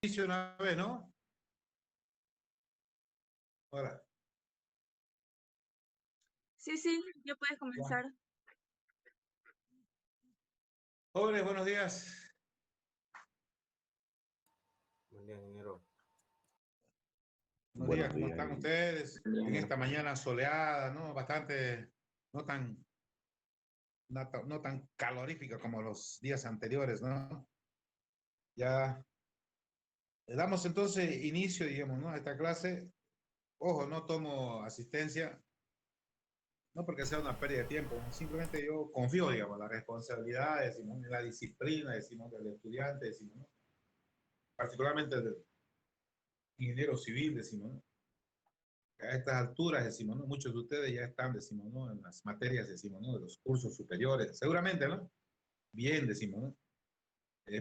Inicio una vez, ¿no? Ahora, Sí, sí, ya puedes ya. comenzar. Jóvenes, buenos días. Buen día, ingeniero. Buenos días, Buenos ¿cómo días, están ustedes? En esta ingeniero. mañana soleada, ¿no? Bastante, no tan, no tan calorífica como los días anteriores, ¿no? Ya le damos entonces inicio, digamos, ¿no? A esta clase. Ojo, no tomo asistencia, no porque sea una pérdida de tiempo, ¿no? Simplemente yo confío, digamos, en la responsabilidad, decimos, en la disciplina, decimos, del estudiante, decimos, ¿no? Particularmente del ingeniero civil, decimos, ¿no? A estas alturas, decimos, ¿no? Muchos de ustedes ya están, decimos, ¿no? En las materias, decimos, ¿no? De los cursos superiores, seguramente, ¿no? Bien, decimos, ¿no?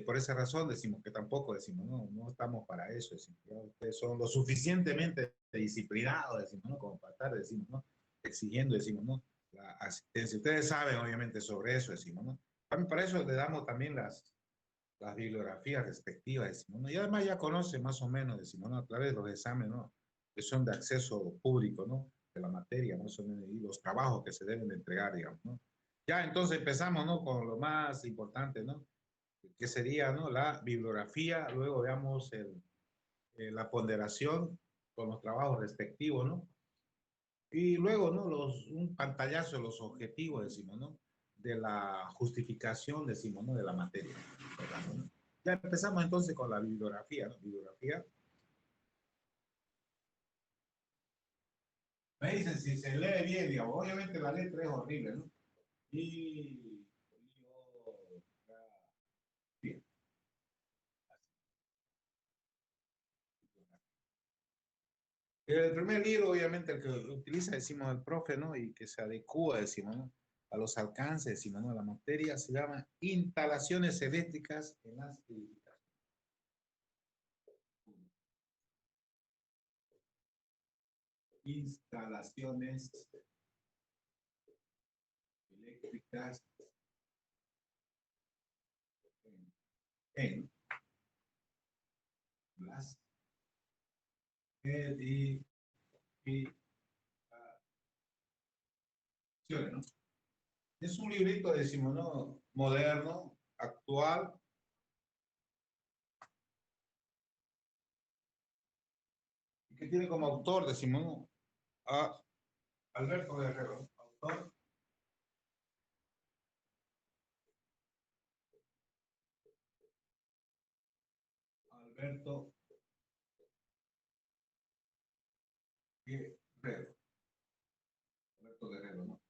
Por esa razón decimos que tampoco, decimos, no, no estamos para eso, decimos, ya ustedes son lo suficientemente disciplinados, decimos, ¿no? Como para estar, decimos, ¿no? Exigiendo, decimos, ¿no? La asistencia. Ustedes saben, obviamente, sobre eso, decimos, ¿no? Para eso le damos también las bibliografías respectivas, decimos, ¿no? Y además ya conoce más o menos, decimos, ¿no? A través de los exámenes, ¿no? Que son de acceso público, ¿no? De la materia, más o menos, y los trabajos que se deben de entregar, digamos, ¿no? Ya entonces empezamos, ¿no? Con lo más importante, ¿no? Que sería, ¿no? La bibliografía, luego veamos la ponderación con los trabajos respectivos, ¿no? Y luego, ¿no? Un pantallazo de los objetivos, decimos, ¿no? De la justificación, decimos, ¿no? De la materia, ¿no? Ya empezamos entonces con la bibliografía, ¿no? Bibliografía. Me dicen si se lee bien, digamos, obviamente la letra es horrible, ¿no? Y yo, bien. El primer libro, obviamente, el que utiliza, decimos, el profe, ¿no? Y que se adecua, decimos, ¿no? A los alcances, decimos, ¿no? La materia se llama Instalaciones eléctricas en las edificaciones. Instalaciones eléctricas en las edificaciones, ¿no? Es un librito, decimos, ¿no? Moderno, actual, y que tiene como autor, decimos, ¿no? A Alberto Guerrero, autor Alberto Guerrero. Alberto Guerrero, ¿no?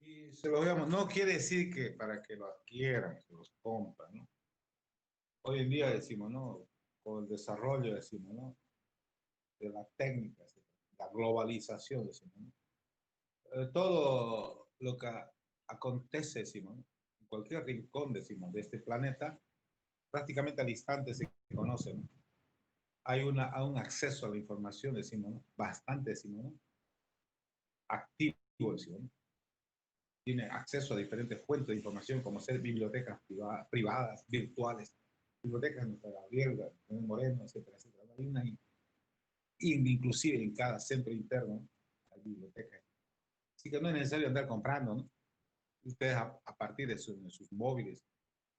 Y se lo veamos, no quiere decir que para que lo adquieran, que los compran, ¿no? Hoy en día decimos, ¿no? Con el desarrollo, decimos, ¿no? De las técnicas, la globalización, decimos, ¿no? Todo lo que acontece, decimos, ¿no? En cualquier rincón, decimos, de este planeta, prácticamente al instante se conoce, ¿no? Hay un acceso a la información, decimos, ¿no? Bastante, decimos, ¿no? Activo, decimos, ¿no? Tiene acceso a diferentes fuentes de información, como ser bibliotecas privadas, virtuales, bibliotecas en nuestra Gabriel, en Moreno, etcétera, etcétera. Hay una, inclusive en cada centro interno hay bibliotecas. Así que no es necesario andar comprando, ¿no? Ustedes a partir de sus móviles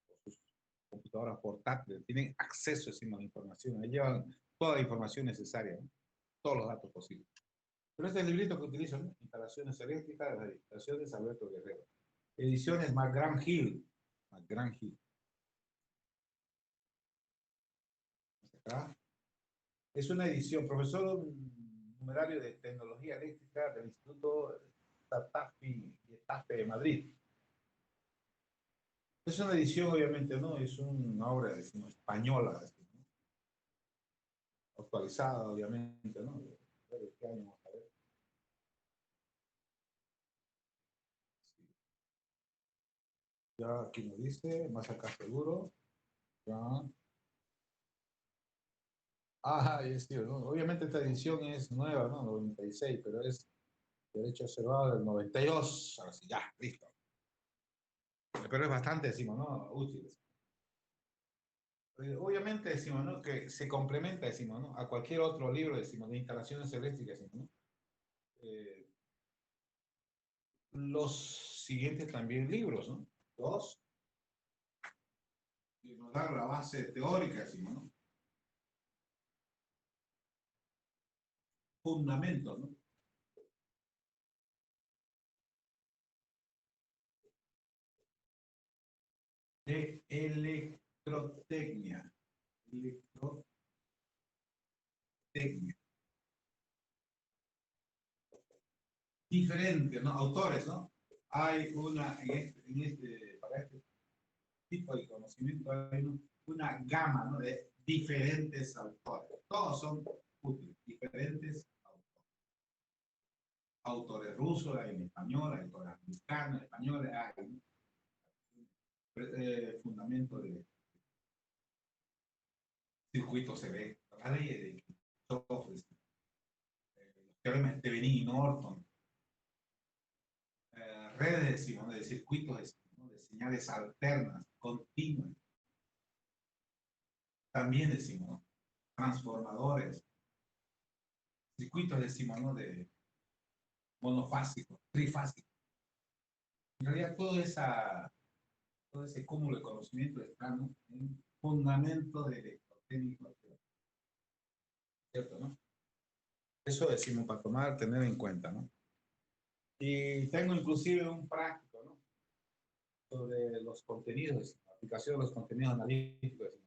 o sus computadoras portátiles tienen acceso a la información. Ahí llevan toda la información necesaria, ¿no? Todos los datos posibles. Pero este es el librito que utilizo, ¿no? Instalaciones eléctricas de las edificaciones Alberto Guerrero. Ediciones McGraw-Hill. McGraw-Hill. Acá. Es una edición, profesor numerario de tecnología eléctrica del Instituto Tatafi y Etafe de Madrid. Es una edición, obviamente, ¿no? Es una obra, decimos, española, decimos, ¿no? Actualizada, obviamente, ¿no? ¿De qué año? Vamos a ver. Sí. Ya aquí nos dice, más acá seguro. Ya. Ah, es tío, ¿no? Obviamente esta edición es nueva, ¿no? 96, pero es derecho observado del 92. Ahora sí, ya, listo. Pero es bastante, decimos, ¿no? Útil. obviamente decimos, ¿no? Que se complementa, decimos, ¿no? A cualquier otro libro, decimos, de instalaciones eléctricas, decimos, ¿no? Eh, los siguientes también libros, ¿no? Dos, que nos dan la base teórica, decimos, ¿no? Fundamentos, ¿no? De electrotecnia. Electrotecnia. Diferentes, ¿no? Autores, ¿no? Hay una, para este tipo de conocimiento, hay una gama, ¿no? De diferentes autores. Todos son útiles, diferentes autores. Autores rusos, hay en español, hay autores americanos, españoles, hay fundamento de circuitos eléctricos, la ley de Kirchhoff, los teoremas de Benin y Norton, redes, decimos, de circuitos, decimos, de señales alternas, continuas. También decimos, ¿no? Transformadores, circuitos, decimos, ¿no? De monofásicos, trifásicos. En realidad, todo ese cúmulo de conocimiento está, ¿no? En fundamento de electrotécnico, ¿cierto, no? Eso decimos para tomar, tener en cuenta, ¿no? Y tengo inclusive un práctico, ¿no? Sobre los contenidos, la aplicación de los contenidos analíticos, de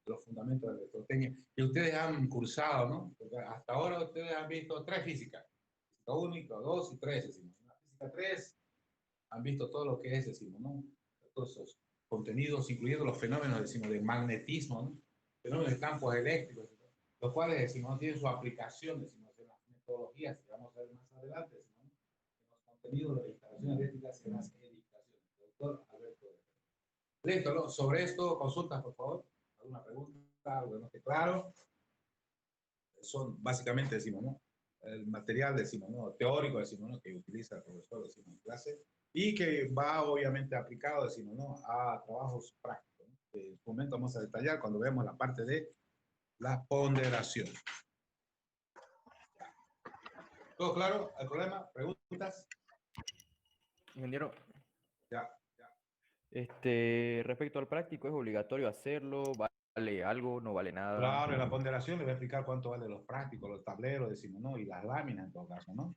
los fundamentos de la electrotecnia, que ustedes han cursado, ¿no? Porque hasta ahora ustedes han visto tres físicas, física 1, física 2 y 3, decimos. En la física 3 han visto todo lo que es, decimos, ¿no? Todos esos contenidos, incluyendo los fenómenos, decimos, de magnetismo, ¿no? Fenómenos de campos eléctricos, ¿no? Los cuales, decimos, ¿no? Tienen su aplicación, decimos, en las metodologías, que vamos a ver más adelante, decimos, ¿no? En los contenidos de las instalaciones eléctricas y en las edificaciones. Doctor Alberto. Listo, ¿no? Sobre esto, consultas, por favor. ¿Alguna pregunta? Algo que no esté claro. Son básicamente, decimos, ¿no? El material, decimos, ¿no? Teórico, decimos, ¿no? Que utiliza el profesor, decimos, en clase, y que va obviamente aplicado, decimos, ¿no? A trabajos prácticos, ¿no? Que en su momento vamos a detallar cuando vemos la parte de la ponderación. ¿Todo claro? ¿Hay problema? ¿Preguntas? Ingeniero, Ya. respecto al práctico, ¿es obligatorio hacerlo? ¿Vale algo? ¿No vale nada? Claro, en la ponderación le voy a explicar cuánto vale los prácticos, los tableros, decimos, ¿no? Y las láminas en todo caso, ¿no?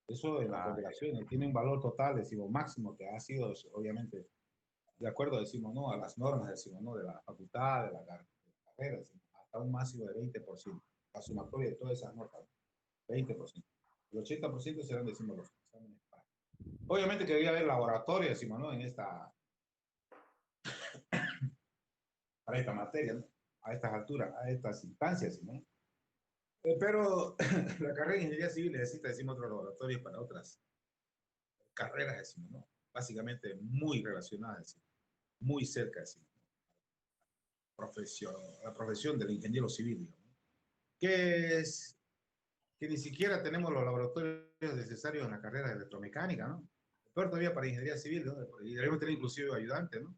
Eso en la ponderación tiene un valor total, decimos, máximo, que ha sido, obviamente, de acuerdo, decimos, ¿no? A las normas, decimos, ¿no? De la facultad, de la carrera, decimos, hasta un máximo de 20%, la sumatoria de todas esas notas, 20%. El 80% serán, decimos, los exámenes prácticos. Obviamente que debería haber laboratorio, decimos, ¿no? Para esta materia, ¿no? A estas alturas, a estas instancias, ¿no? Pero la carrera de ingeniería civil necesita, decimos, otros laboratorios para otras carreras, decimos, ¿no? Básicamente muy relacionadas, decimos, muy cerca, decimos, la profesión del ingeniero civil, digamos, que es que ni siquiera tenemos los laboratorios necesarios en la carrera de electromecánica, ¿no? Peor todavía para ingeniería civil, ¿no? Y debemos tener inclusive ayudantes, ¿no?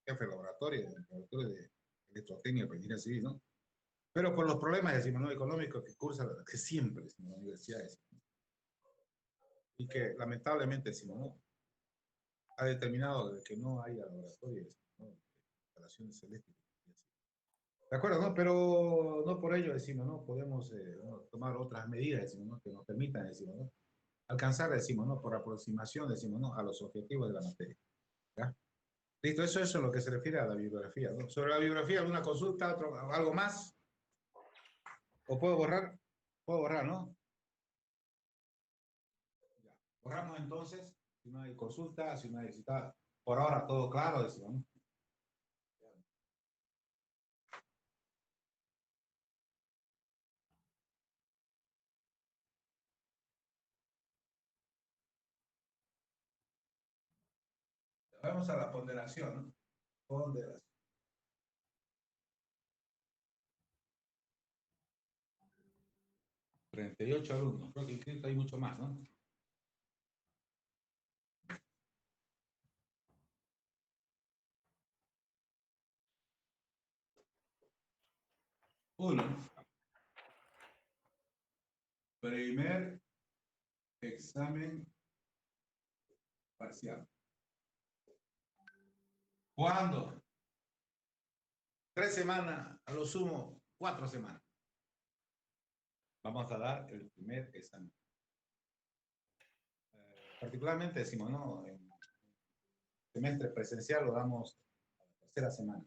Jefe de laboratorio de electrotecnia para ingeniería civil, ¿no? Pero por los problemas, decimos, ¿no? Económicos que cursa, que siempre, decimos, la universidad, decimos, y que lamentablemente, decimos, ¿no? Ha determinado que no haya laboratorios, ¿no? De instalaciones eléctricas. De acuerdo, ¿no? Pero no por ello decimos, ¿no? Podemos ¿no? tomar otras medidas, decimos, ¿no? Que nos permitan, decimos, ¿no? Alcanzar, decimos, ¿no? Por aproximación, decimos, ¿no? A los objetivos de la materia. ¿Ya? Listo, eso es lo que se refiere a la bibliografía, ¿no? Sobre la bibliografía, ¿alguna consulta, algo más? ¿O puedo borrar? Puedo borrar, ¿no? Ya. Borramos entonces, si no hay consulta, si no hay cita. Por ahora todo claro, decimos, ¿no? Vamos a la ponderación, ¿no? Ponderación. 38 alumnos, creo que inscrito hay mucho más, ¿no? 1. Primer examen parcial. ¿Cuándo? 3 semanas, a lo sumo 4 semanas. Vamos a dar el primer examen. Particularmente decimos, ¿no? En semestre presencial lo damos a la tercera semana.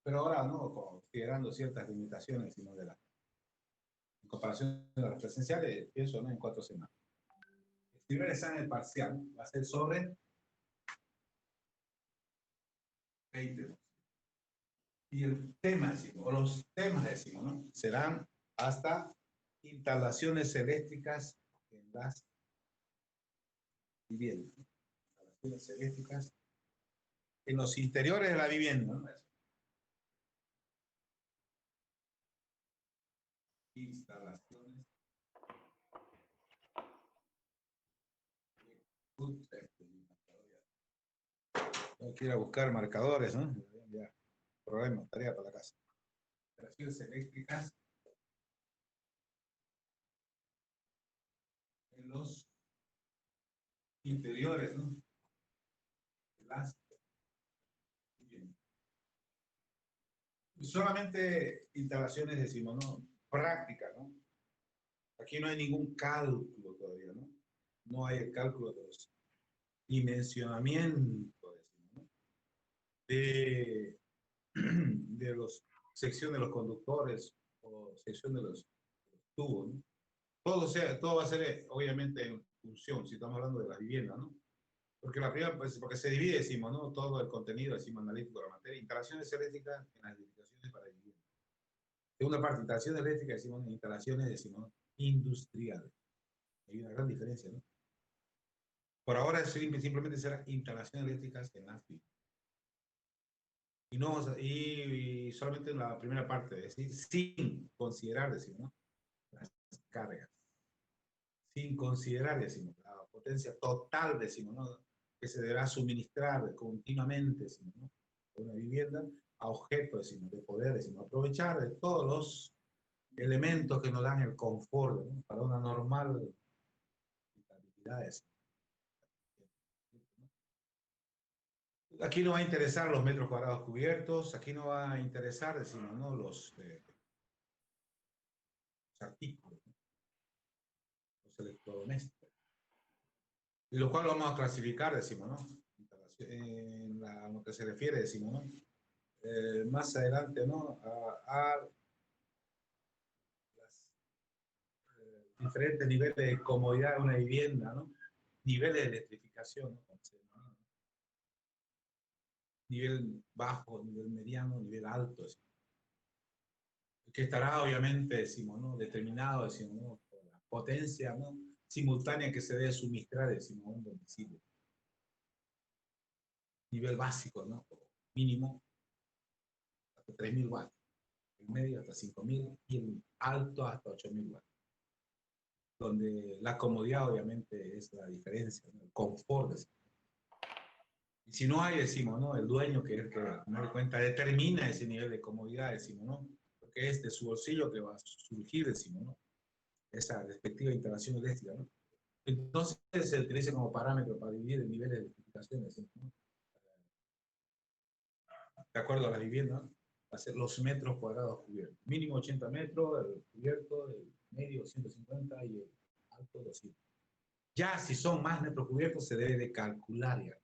Pero ahora, ¿no? Considerando ciertas limitaciones, sino de la, en comparación de las presenciales, pienso, ¿no? En 4 semanas. El primer examen parcial va a ser sobre 20. Y el tema, decimos, o los temas, decimos, ¿no? Serán hasta instalaciones eléctricas en las viviendas. Instalaciones eléctricas en los interiores de la vivienda, ¿no? Instalaciones. Tengo que ir a buscar marcadores, ¿no? Ya, problema, tarea para la casa. Instalaciones eléctricas en los interiores, ¿no? De las viviendas. Solamente instalaciones, decimos, ¿no? Prácticas, ¿no? Aquí no hay ningún cálculo todavía, ¿no? No hay el cálculo de los dimensionamientos, decimos, ¿no? De los sección de los conductores o sección de los tubos, ¿no? Todo va a ser, obviamente, en función, si estamos hablando de la vivienda, ¿no? Porque la primera, pues, porque se divide, decimos, ¿no? Todo el contenido, decimos, analítico de la materia, instalaciones eléctricas en las edificaciones para vivienda. Segunda parte, instalaciones eléctricas, decimos, instalaciones, decimos, industriales. Hay una gran diferencia, ¿no? Por ahora simplemente será instalaciones eléctricas en las viviendas. Y, no, y solamente en la primera parte, es decir, sin considerar, decimos, ¿no? Las cargas. Sin considerar, decimos, la potencia total, decimos, ¿no? Que se deberá suministrar continuamente, decimos, ¿no? A una vivienda, a objetos, decimos, de poder, decimos, aprovechar de todos los elementos que nos dan el confort, ¿no? Para una normal estabilidad, decimos. Aquí no va a interesar los metros cuadrados cubiertos, aquí no va a interesar, decimos, ¿no? Los artículos, ¿no? Los electrodomésticos. Y lo cual vamos a clasificar, decimos, ¿no? En lo que se refiere, decimos, ¿no? Más adelante, ¿no? A los diferentes niveles de comodidad de una vivienda, ¿no? Niveles de electrificación, ¿no? Nivel bajo, nivel mediano, nivel alto, decimos. Que estará obviamente, decimos, ¿no? Determinado, decimos, ¿no? Por la potencia, ¿no? Simultánea que se debe suministrar, decimos, a un domicilio. Nivel básico, ¿no? Mínimo, hasta 3.000 watts. El medio hasta 5.000 y el alto hasta 8.000 watts. Donde la comodidad obviamente es la diferencia, ¿no? El confort, decimos. Y si no hay, decimos, ¿no? El dueño que es el que, no le cuenta, determina ese nivel de comodidad, decimos, ¿no? Porque es de su bolsillo que va a surgir, decimos, ¿no? Esa respectiva instalación eléctrica, ¿no? Entonces se utiliza como parámetro para dividir el nivel de electrificación, decimos, ¿no? De acuerdo a la vivienda, ¿no? Va a ser los metros cuadrados cubiertos. Mínimo 80 metros, el cubierto, el medio 150 y el alto 200. Ya si son más metros cubiertos se debe de calcular ya.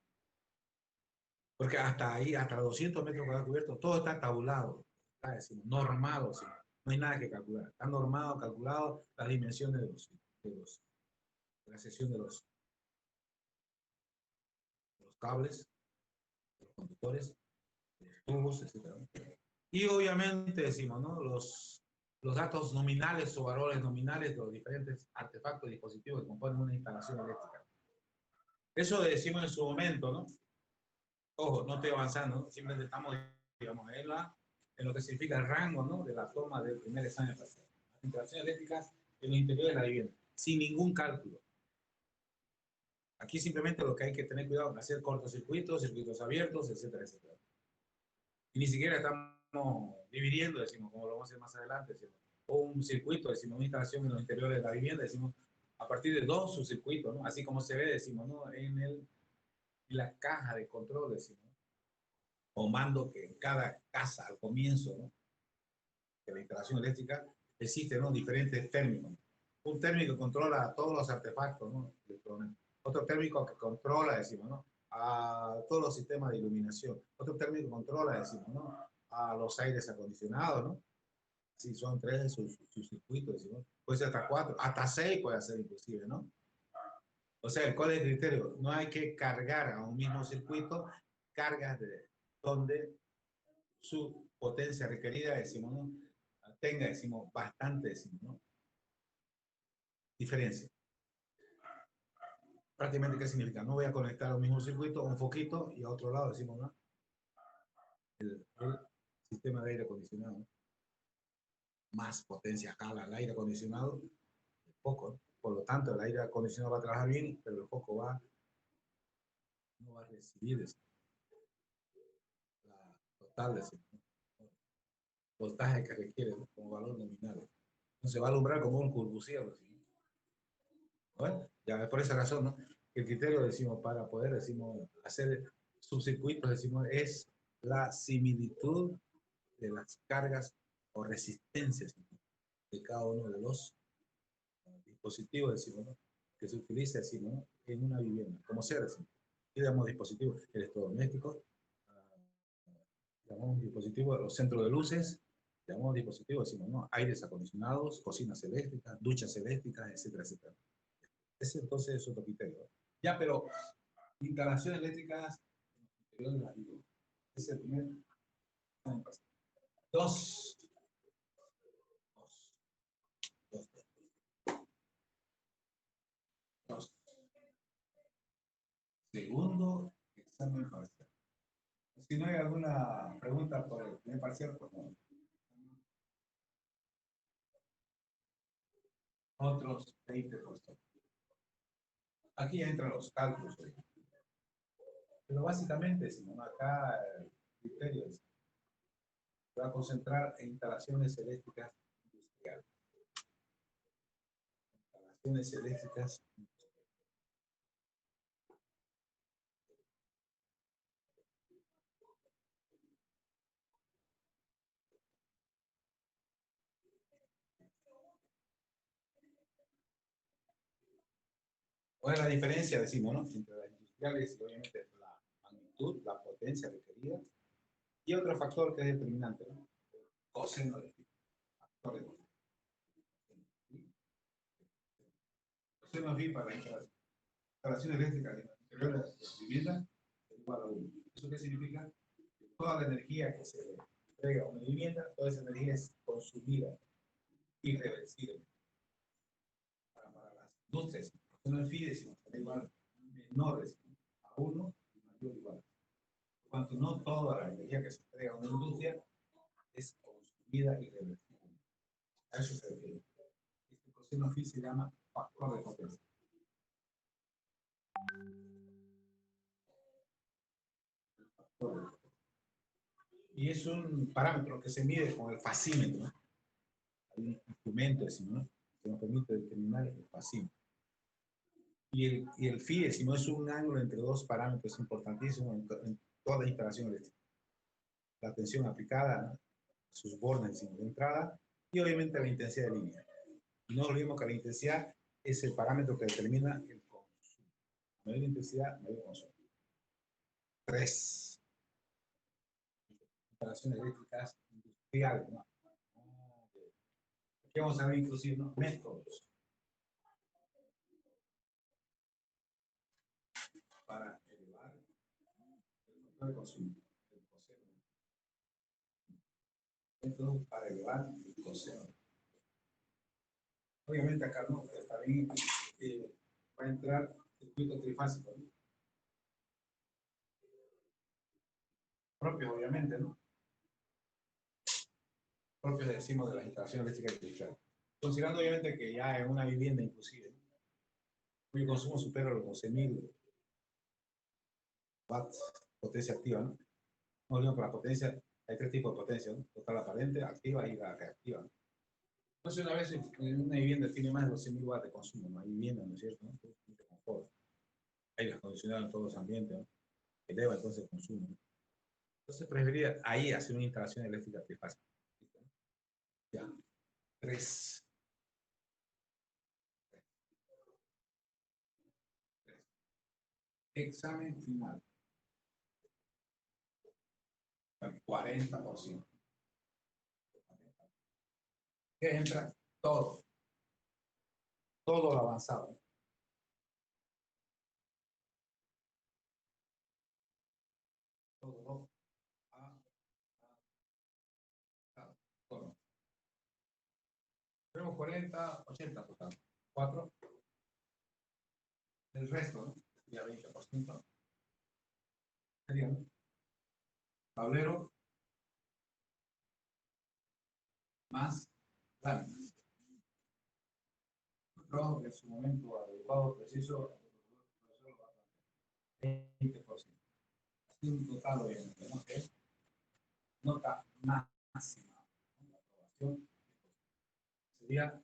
Porque hasta ahí, hasta 200 metros cuadrados cubiertos, todo está tabulado, está, decimos, normado, decimos. No hay nada que calcular. Está normado, calculado las dimensiones de la sección de los cables, de los conductores, de los tubos, etc. Y obviamente decimos, ¿no? Los datos nominales o valores nominales de los diferentes artefactos y dispositivos que componen una instalación eléctrica. Eso decimos en su momento, ¿no? Ojo, no estoy avanzando, ¿no? Simplemente estamos, digamos, en lo que significa el rango, ¿no? De la toma del primer examen parcial. Las instalaciones eléctricas en los interiores de la vivienda, sin ningún cálculo. Aquí simplemente lo que hay que tener cuidado es hacer cortocircuitos, circuitos abiertos, etcétera, etcétera. Y ni siquiera estamos dividiendo, decimos, como lo vamos a hacer más adelante, decimos, o un circuito, decimos, una instalación en los interiores de la vivienda, decimos, a partir de dos subcircuitos, ¿no? Así como se ve, decimos, ¿no? En la caja de control, decimos, ¿no? O mando que en cada casa al comienzo, ¿no? De la instalación eléctrica existen, ¿no? Diferentes térmicos. Un térmico que controla todos los artefactos, ¿no? Otro térmico que controla, decimos, ¿no? A todos los sistemas de iluminación. Otro térmico que controla, decimos, ¿no? A los aires acondicionados, ¿no? Si son tres sus circuitos, decimos. Puede ser hasta cuatro, hasta seis puede ser inclusive, ¿no? O sea, ¿cuál es el criterio? No hay que cargar a un mismo circuito cargas de donde su potencia requerida, decimos, ¿no? Tenga, decimos, bastante, decimos, ¿no? Diferencia. Prácticamente, ¿qué significa? No voy a conectar a un mismo circuito, un foquito, y a otro lado, decimos, ¿no? El sistema de aire acondicionado, ¿no? Más potencia jala al aire acondicionado, poco, ¿no? Por lo tanto, el aire acondicionado va a trabajar bien, pero el foco no va a recibir, decimos, la total, decimos, ¿no? Voltaje que requiere, ¿no? Como valor nominal. Entonces va a alumbrar como un curbuceo. Bueno, ya por esa razón, ¿no? El criterio, decimos, para poder, decimos, hacer subcircuitos, decimos, es la similitud de las cargas o resistencias, ¿no? De cada uno de los dispositivos, decimos, ¿no? Que se utiliza, decimos, ¿no? En una vivienda, como sea, decimos. Y damos dispositivos electrodomésticos, llamamos dispositivos, los centros de luces, llamamos dispositivos, decimos, ¿no? Aires acondicionados, cocinas eléctricas, duchas eléctricas, etcétera, etcétera. Ese entonces es otro criterio. Ya, pero instalaciones eléctricas en el interior de la vivienda. Ese es el primer. Dos. Dos. Dos. Segundo examen parcial. Si no hay alguna pregunta por el primer parcial, pues no. Otros 20%. Aquí entran los cálculos. Pero básicamente, si no, acá el criterio es, se va a concentrar en instalaciones eléctricas industriales. Instalaciones eléctricas. ¿Cuál es la diferencia, decimos, ¿no? Entre las industriales y obviamente la magnitud, la potencia requerida y otro factor que es determinante, ¿no? Coseno de phi. Factor de coseno. Coseno phi para la instalación eléctrica de la vivienda es igual a 1. ¿Eso qué significa? Que toda la energía que se le entrega a una vivienda, toda esa energía es consumida irreversible. Para las industrias, coseno de phi decimos que es igual menor, decimos, a 1 y mayor o igual. Por cuanto no toda la energía que se entrega a una industria es consumida irreversible. A eso se refiere. Este coseno phi se llama factor de potencia. Y es un parámetro que se mide con el fasímetro, ¿no? Hay un instrumento, decimos, ¿no? Que nos permite determinar el fasímetro. Y el phi, decimos, es un ángulo entre dos parámetros importantísimos en toda instalación eléctrica. La tensión aplicada, ¿no? Sus bornes, decimos, de entrada, y obviamente la intensidad de línea. Y no olvidemos que la intensidad es el parámetro que determina el consumo. Mayor intensidad, mayor consumo. 3. Instalaciones eléctricas industriales, ¿no? Aquí vamos a ver inclusive, ¿no? Métodos para elevar el factor de consumo. Métodos para elevar el coseno. Obviamente acá no, está bien, va a entrar circuito trifásico, ¿no? Propio, obviamente, ¿no? Propio, decimos, de las instalaciones eléctricas industriales. Considerando obviamente que ya en una vivienda inclusive, cuyo consumo supera los 12.000 watts potencia activa, ¿no? No digo que la potencia Hay tres tipos de potencia, ¿no? Total aparente, activa y la reactiva. Entonces, una vez una vivienda tiene más de 12.000 watts de consumo, no hay vivienda, ¿no es cierto? ¿No? Mucho confort. Aire acondicionado en todos los ambientes, ¿no? Eleva entonces el consumo, ¿no? Entonces, preferiría ahí hacer una instalación eléctrica que pasa. Ya. 3. Examen final. 40%. ¿Qué entra? Todo. Todo lo avanzado. Todo. Todo. Tenemos 40, 80 total. 4. El resto, ¿no? Ya 20%. Sería, ¿no? Tablero más láminas. Un trabajo que en su momento adecuado, preciso, el profesor lo va a plantear. 20%. Así un total, obviamente, ¿no? Que es nota máxima. ¿No? La aprobación sería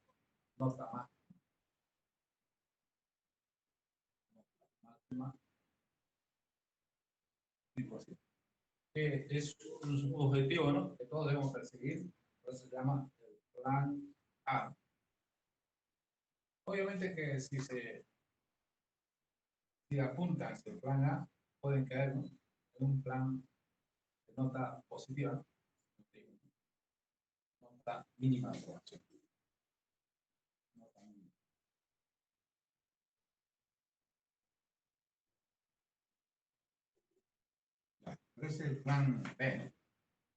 nota máxima 100%. Que es un objetivo, ¿no? Que todos debemos perseguir. Entonces se llama el plan A. Obviamente que si apuntan hacia el plan A, pueden caer, ¿no? En un plan de nota positiva, ¿no? Nota mínima de aprobación. Nota mínima. Ese es el plan B.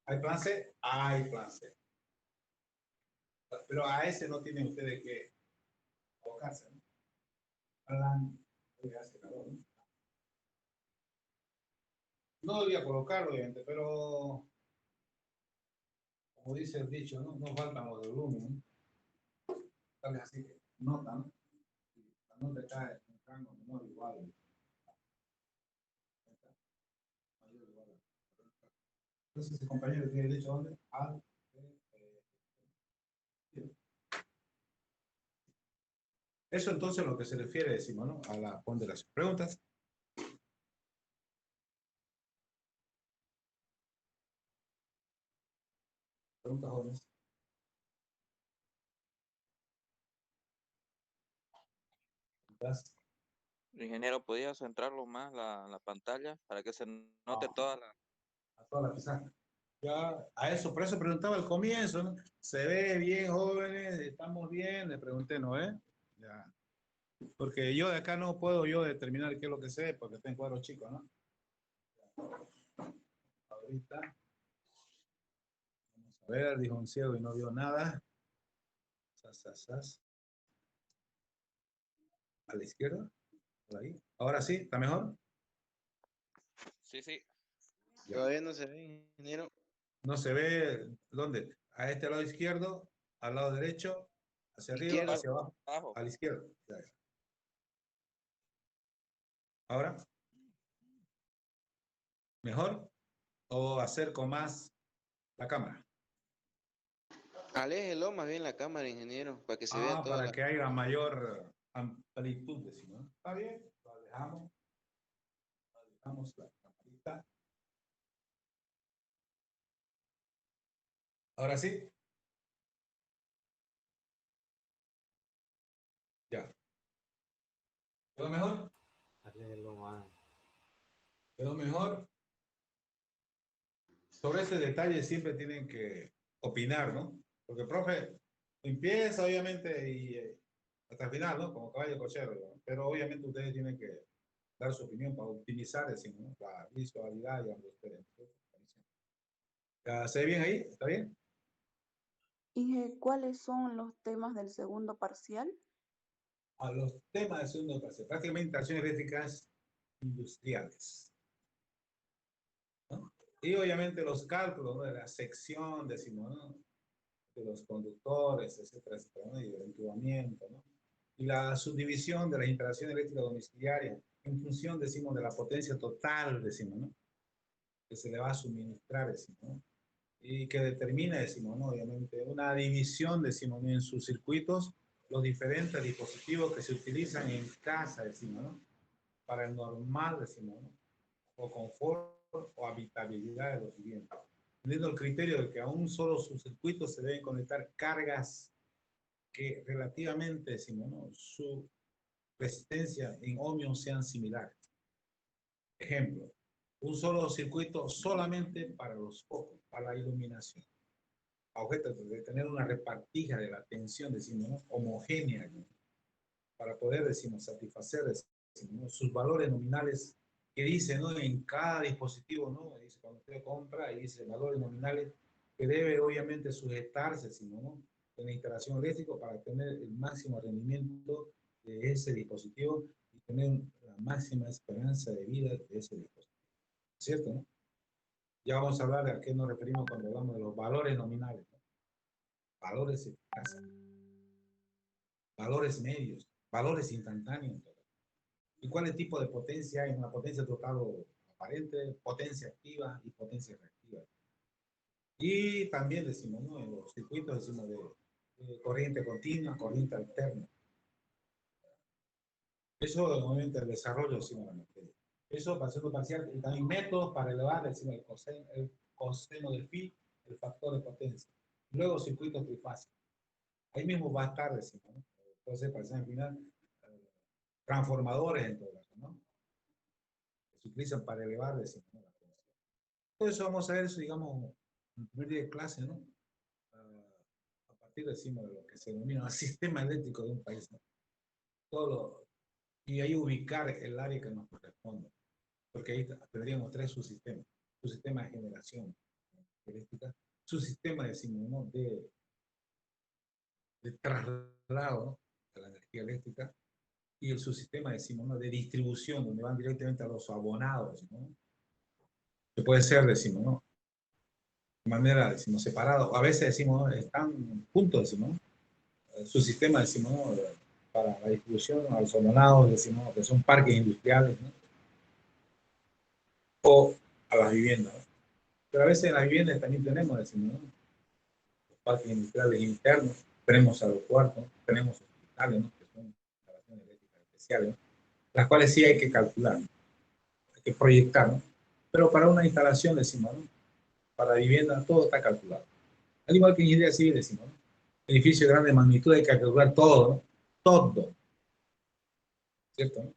¿Hay plan C? Hay plan C. Pero a ese no tienen ustedes que abocarse, ¿no? Plan, hace calor, ¿no? No debería colocarlo, obviamente, pero como dice el dicho, ¿no? No faltan los de volumen, ¿no? Tal vez así que nota, ¿no? La nota cae en un rango menor igual. Mayor igual. Entonces, el compañero tiene derecho a dónde? Al eso entonces lo que se refiere, decimos, ¿no? A la ponderación. ¿Preguntas? ¿Preguntas, jóvenes? ¿Preguntas? Ingeniero, ¿podía centrarlo más la pantalla para que se note No, toda la... a toda la pizarra. Ya, a eso, por eso preguntaba al comienzo, ¿no? ¿Se ve bien, jóvenes? ¿Estamos bien? Le pregunté, ¿no, Ya. Porque yo de acá no puedo yo determinar qué es lo que sé, porque tengo cuadros chicos, ¿no? Ahorita, vamos a ver, dijo un ciego y no vio nada. Sas. A la izquierda, por ahí. Ahora sí, ¿está mejor? Sí, sí. Ya. Todavía no se ve, ingeniero. No se ve, ¿dónde? A este lado izquierdo, al lado derecho, hacia arriba, Izquierdo. hacia abajo, Abajo. a la izquierda. Ya. Ahora, ¿mejor? ¿O acerco más la cámara? Aléjelo más bien la cámara, ingeniero, para que se vea Ah, toda para la... que haya mayor amplitud, decimos, ¿no? Está bien, lo alejamos la camarita. Ahora sí. Ya. ¿Quedó mejor? Aléjalo más. ¿Quedó mejor? Sobre ese detalle siempre tienen que opinar, ¿no? Porque el profe empieza, obviamente, y hasta el final, ¿no? Como caballo cochero, ¿no? Pero obviamente ustedes tienen que dar su opinión para optimizar, decimos, ¿no? La visualidad, digamos, de ustedes. ¿Ya se ve bien ahí? ¿Está bien? Inge, ¿cuáles son los temas del segundo parcial? A los temas de segundo clase, prácticamente instalaciones eléctricas industriales, ¿no? Y obviamente los cálculos, ¿no? De la sección, decimos, ¿no? De los conductores, etcétera, etcétera, ¿no? Y del encubamiento, ¿no? Y la subdivisión de la instalación eléctrica domiciliaria en función, decimos, de la potencia total, decimos, ¿no? Que se le va a suministrar, decimos, ¿no? y que determina, decimos, ¿no? Obviamente, una división, decimos, ¿no? En sus circuitos, los diferentes dispositivos que se utilizan en casa, decimos, ¿no? Para el normal, decimos, ¿no? O confort o habitabilidad de los viviendas. Teniendo el criterio de que a un solo subcircuito se deben conectar cargas que relativamente, decimos, ¿no? Su resistencia en ohmios sean similares. Ejemplo, un solo circuito solamente para los focos, para la iluminación. A objeto de tener una repartija de la tensión, decimos, ¿no? Homogénea, ¿no? Para poder, decimos, satisfacer, decimos, ¿no? Sus valores nominales que dice, ¿no? En cada dispositivo, ¿no? Dice, cuando usted compra, y dice valores nominales que debe obviamente sujetarse, decimos, ¿no? En la instalación eléctrica para tener el máximo rendimiento de ese dispositivo y tener la máxima esperanza de vida de ese dispositivo. ¿Cierto, no? Ya vamos a hablar de a qué nos referimos cuando hablamos de los valores nominales, ¿no? Valores eficaces, valores medios, valores instantáneos. ¿Y cuál es el tipo de potencia hay? Una potencia total o aparente, potencia activa y potencia reactiva. Y también decimos, ¿no? En los circuitos decimos de corriente continua, corriente alterna. Eso obviamente el desarrollo decimos la materia. Eso para hacerlo parcial y también métodos para elevar decimos el coseno de phi, el factor de potencia. Luego circuitos trifásicos. Ahí mismo va a estar, decimos, ¿no? Entonces, para al final, transformadores en todo caso, ¿no? Que se utilizan para elevar, decimos, ¿no? La potencia. Todo eso vamos a ver, eso, digamos, en el primer día de clase, ¿no? A partir, decimos, de lo que se denomina el sistema eléctrico de un país, ¿no? Todo lo, y ahí ubicar el área que nos corresponde. Porque ahí tendríamos tres subsistemas. Su sistema de generación eléctrica, su sistema, decimos, ¿no? de traslado de la energía eléctrica y el subsistema, decimos, ¿no? De distribución, donde van directamente a los abonados, ¿no? Que puede ser, decimos, ¿no? De manera, decimos, separada. A veces decimos, ¿no? Están juntos, decimos, ¿no? Su sistema, decimos, ¿no? Para la distribución a los abonados, decimos, ¿no? Que son parques industriales, ¿no? O a las viviendas, ¿no? Pero a veces en las viviendas también tenemos, decimos, ¿no? Los parques industriales internos, tenemos aeropuertos, tenemos hospitales, ¿no? Que son instalaciones eléctricas especiales, ¿no? Las cuales sí hay que calcular, ¿no? Hay que proyectar, ¿no? Pero para una instalación, decimos, ¿no? Para vivienda, todo está calculado. Al igual que en ingeniería civil, decimos, ¿no? Edificio de grande magnitud, hay que calcular todo, ¿no? Todo. ¿Cierto? ¿No?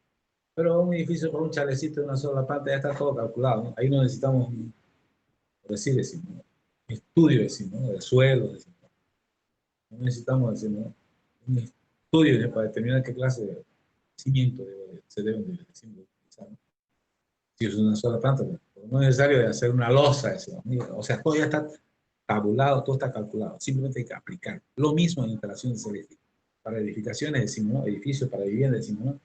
Pero un edificio con un chalecito de una sola planta ya está todo calculado, ¿no? Ahí no necesitamos, por decir, decimos, ¿no? Estudio, decimos, ¿no? De suelo, decimos. No necesitamos, decimos, ¿no? Un estudio para determinar qué clase de cimiento se deben de utilizar, ¿no? Si es una sola planta, no es necesario hacer una losa, decimos, ¿no? O sea, todo ya está tabulado, todo está calculado. Simplemente hay que aplicar. Lo mismo en instalaciones eléctricas. Para edificaciones, decimos, ¿no? Edificios, para viviendas, decimos, ¿no?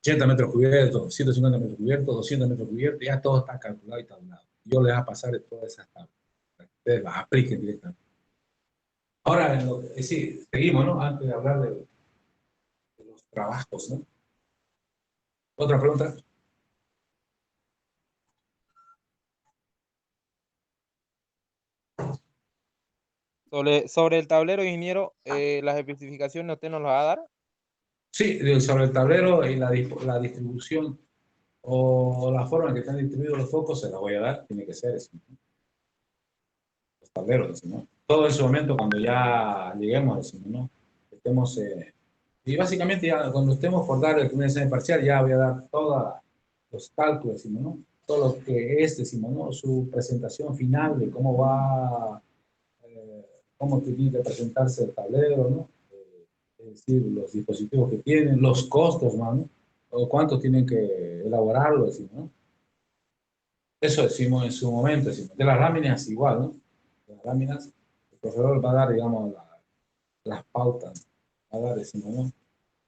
80 metros cubiertos, 150 metros cubiertos, 200 metros cubiertos, ya todo está calculado y tabulado. Yo les voy a pasar de todas esas tablas, para que ustedes las apliquen directamente. Ahora, sí, seguimos, ¿no? Antes de hablar de los trabajos, ¿no? ¿Otra pregunta? Sobre el tablero, ingeniero, las especificaciones usted nos las va a dar. Sí, sobre el tablero y la distribución o la forma en que están distribuidos los focos se la voy a dar, tiene que ser eso, ¿no? Los tableros, ¿no? Todo en su momento cuando ya lleguemos, decimos, ¿no? Estemos, y básicamente ya cuando estemos por dar el primer examen parcial ya voy a dar todos los cálculos, decimos, ¿no? Todo lo que es, decimos, ¿no? Su presentación final de cómo va, cómo tiene que presentarse el tablero, ¿no? Es decir, los dispositivos que tienen, los costos, ¿no? O cuánto tienen que elaborarlo, decimos, ¿no? Eso decimos en su momento, decimos. De las láminas igual, ¿no? De las láminas, el profesor va a dar, digamos, las pautas, va a dar, decimos, ¿no?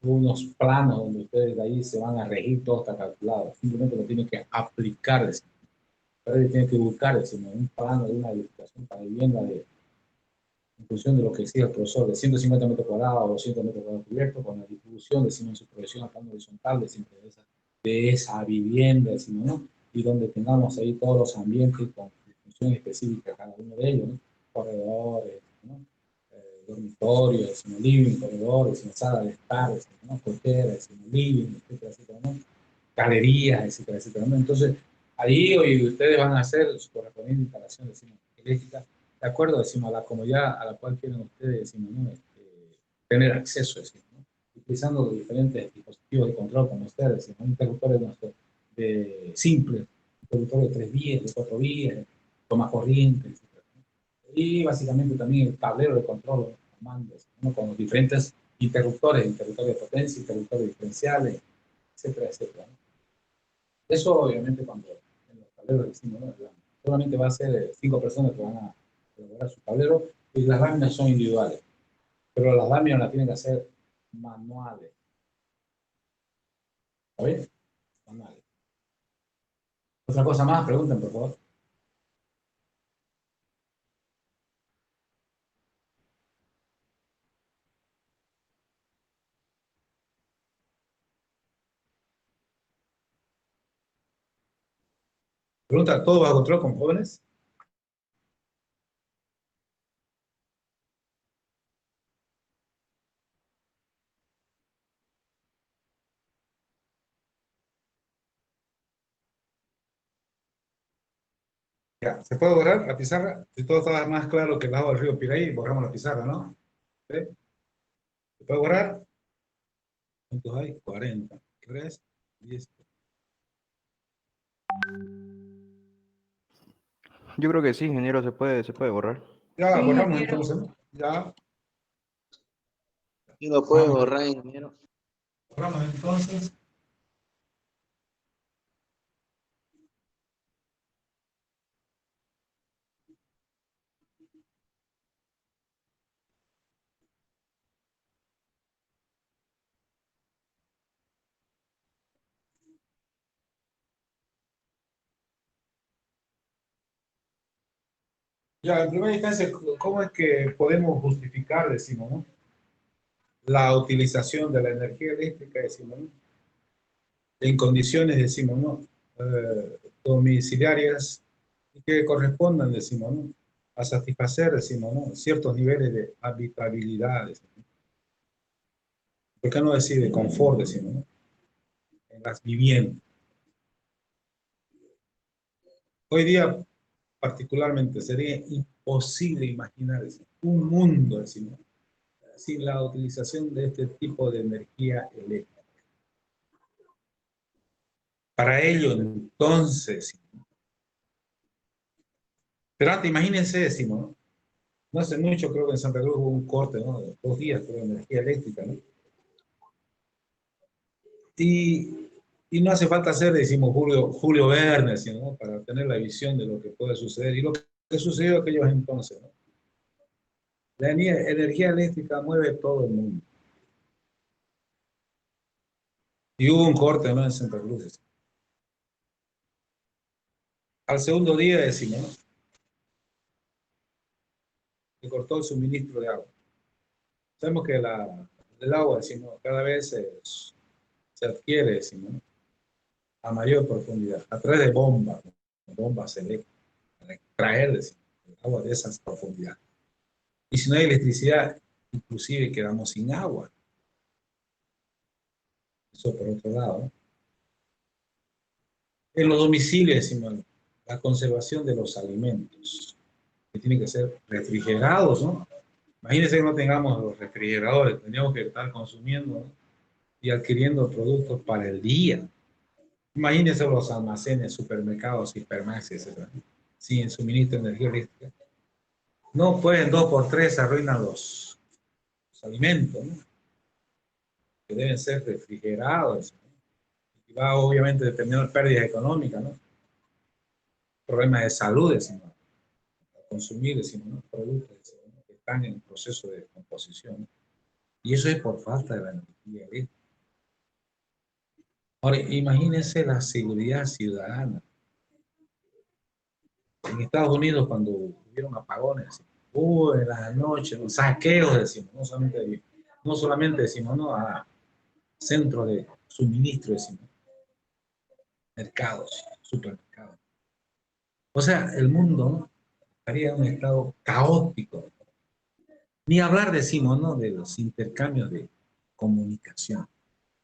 Unos planos donde ustedes de ahí se van a regir, todo está calculado. Simplemente lo tienen que aplicar, decimos. Pero tienen que buscar, decimos, un plano de una edificación para vivienda en función de lo que decía el profesor, de 150 metros cuadrados o 200 metros cuadrados cubiertos, con la distribución, decimos, en su proyección a plano horizontal, decimos, de esa vivienda, decimos, ¿no? Y donde tengamos ahí todos los ambientes con función específica cada uno de ellos, ¿no? Corredores, ¿no? Dormitorios, sino living, corredores, sino sala de estar, ¿no? Cocheras, sino living, etcétera, etcétera, ¿no? Galerías, etcétera, etcétera, ¿no? Entonces, ahí hoy ustedes van a hacer su correspondiente instalación, decimos, eléctrica, de acuerdo, decimos, a la comodidad a la cual quieren ustedes, decimos, ¿no? Tener acceso, decimos, ¿no? Utilizando los diferentes dispositivos de control, como ustedes, decimos, un interruptor de simple, interruptor de 3 vías, de 4 vías, toma corriente, etc. Y básicamente también el tablero de control, los comandos, ¿no? Con los diferentes interruptores de potencia, interruptores diferenciales, etcétera, etcétera, ¿no? Eso obviamente cuando en los tableros decimos, ¿no? Solamente va a ser 5 personas que van a elaborar su tablero y las láminas son individuales, pero las láminas las tienen que hacer manuales. ¿Está bien? Manuales. Otra cosa más, pregunten por favor. Pregunta, ¿todo bajo control con jóvenes? Ya, ¿se puede borrar la pizarra? Si todo estaba más claro que el agua del río Piraí, borramos la pizarra, ¿no? ¿Sí? ¿Se puede borrar? ¿Cuántos hay? 40. 3, 10. Yo creo que sí, ingeniero, se puede borrar. Ya, Sí, borramos ingeniero. entonces, ¿no? Ya, Y lo puedes ah, borrar, ingeniero. borramos entonces. Ya, en primera instancia, ¿cómo es que podemos justificar, decimos, ¿no? La utilización de la energía eléctrica, decimos, ¿no? En condiciones, decimos, ¿no? Domiciliarias que correspondan, decimos, ¿no? A satisfacer, decimos, ¿no? Ciertos niveles de habitabilidad, decimos, ¿no? ¿Por qué no decir de confort, decimos, ¿no? En las viviendas. Hoy día, particularmente, sería imposible imaginar, decimos, un mundo, decimos, sin la utilización de este tipo de energía eléctrica. Para ello, entonces, pero antes, imagínense, decimos, ¿no? No hace mucho, creo que en Santa Cruz hubo un corte, ¿no? De 2 días, creo, de energía eléctrica, ¿no? Y no hace falta ser, decimos, Julio Verne, ¿no? Para tener la visión de lo que puede suceder y lo que sucedió en aquellos entonces, ¿no? La energía eléctrica mueve todo el mundo. Y hubo un corte, ¿no? En Santa Cruz. ¿Sí? Al segundo día, decimos, ¿no? Se cortó el suministro de agua. Sabemos que el agua, decimos, cada vez se adquiere, decimos, ¿no? A mayor profundidad, a través de bombas eléctricas, para extraer, decimos, el agua de esas profundidades. Y si no hay electricidad, inclusive quedamos sin agua. Eso por otro lado, ¿no? En los domicilios, decimos, la conservación de los alimentos, que tienen que ser refrigerados, ¿no? Imagínense que no tengamos los refrigeradores, tendríamos que estar consumiendo, ¿no? Y adquiriendo productos para el día. Imagínense los almacenes, supermercados, hipermarkets, etc. Sin suministro de energía eléctrica. No pueden 2 por 3 se arruinan los alimentos, ¿no? Que deben ser refrigerados, ¿no? Y va obviamente a tener pérdidas económicas, ¿no? Problemas de salud, decimos, consumir, decimos, ¿no? Productos, decimos, ¿no? Que están en proceso de descomposición, ¿no? Y eso es por falta de la energía eléctrica. Ahora, imagínense la seguridad ciudadana. En Estados Unidos, cuando hubieron apagones, en las noches, los saqueos, decimos, no solamente decimos, ¿no? A centros de suministro, decimos, mercados, supermercados. O sea, el mundo, ¿no? estaría en un estado caótico. Ni hablar, decimos, ¿no? De los intercambios de comunicación.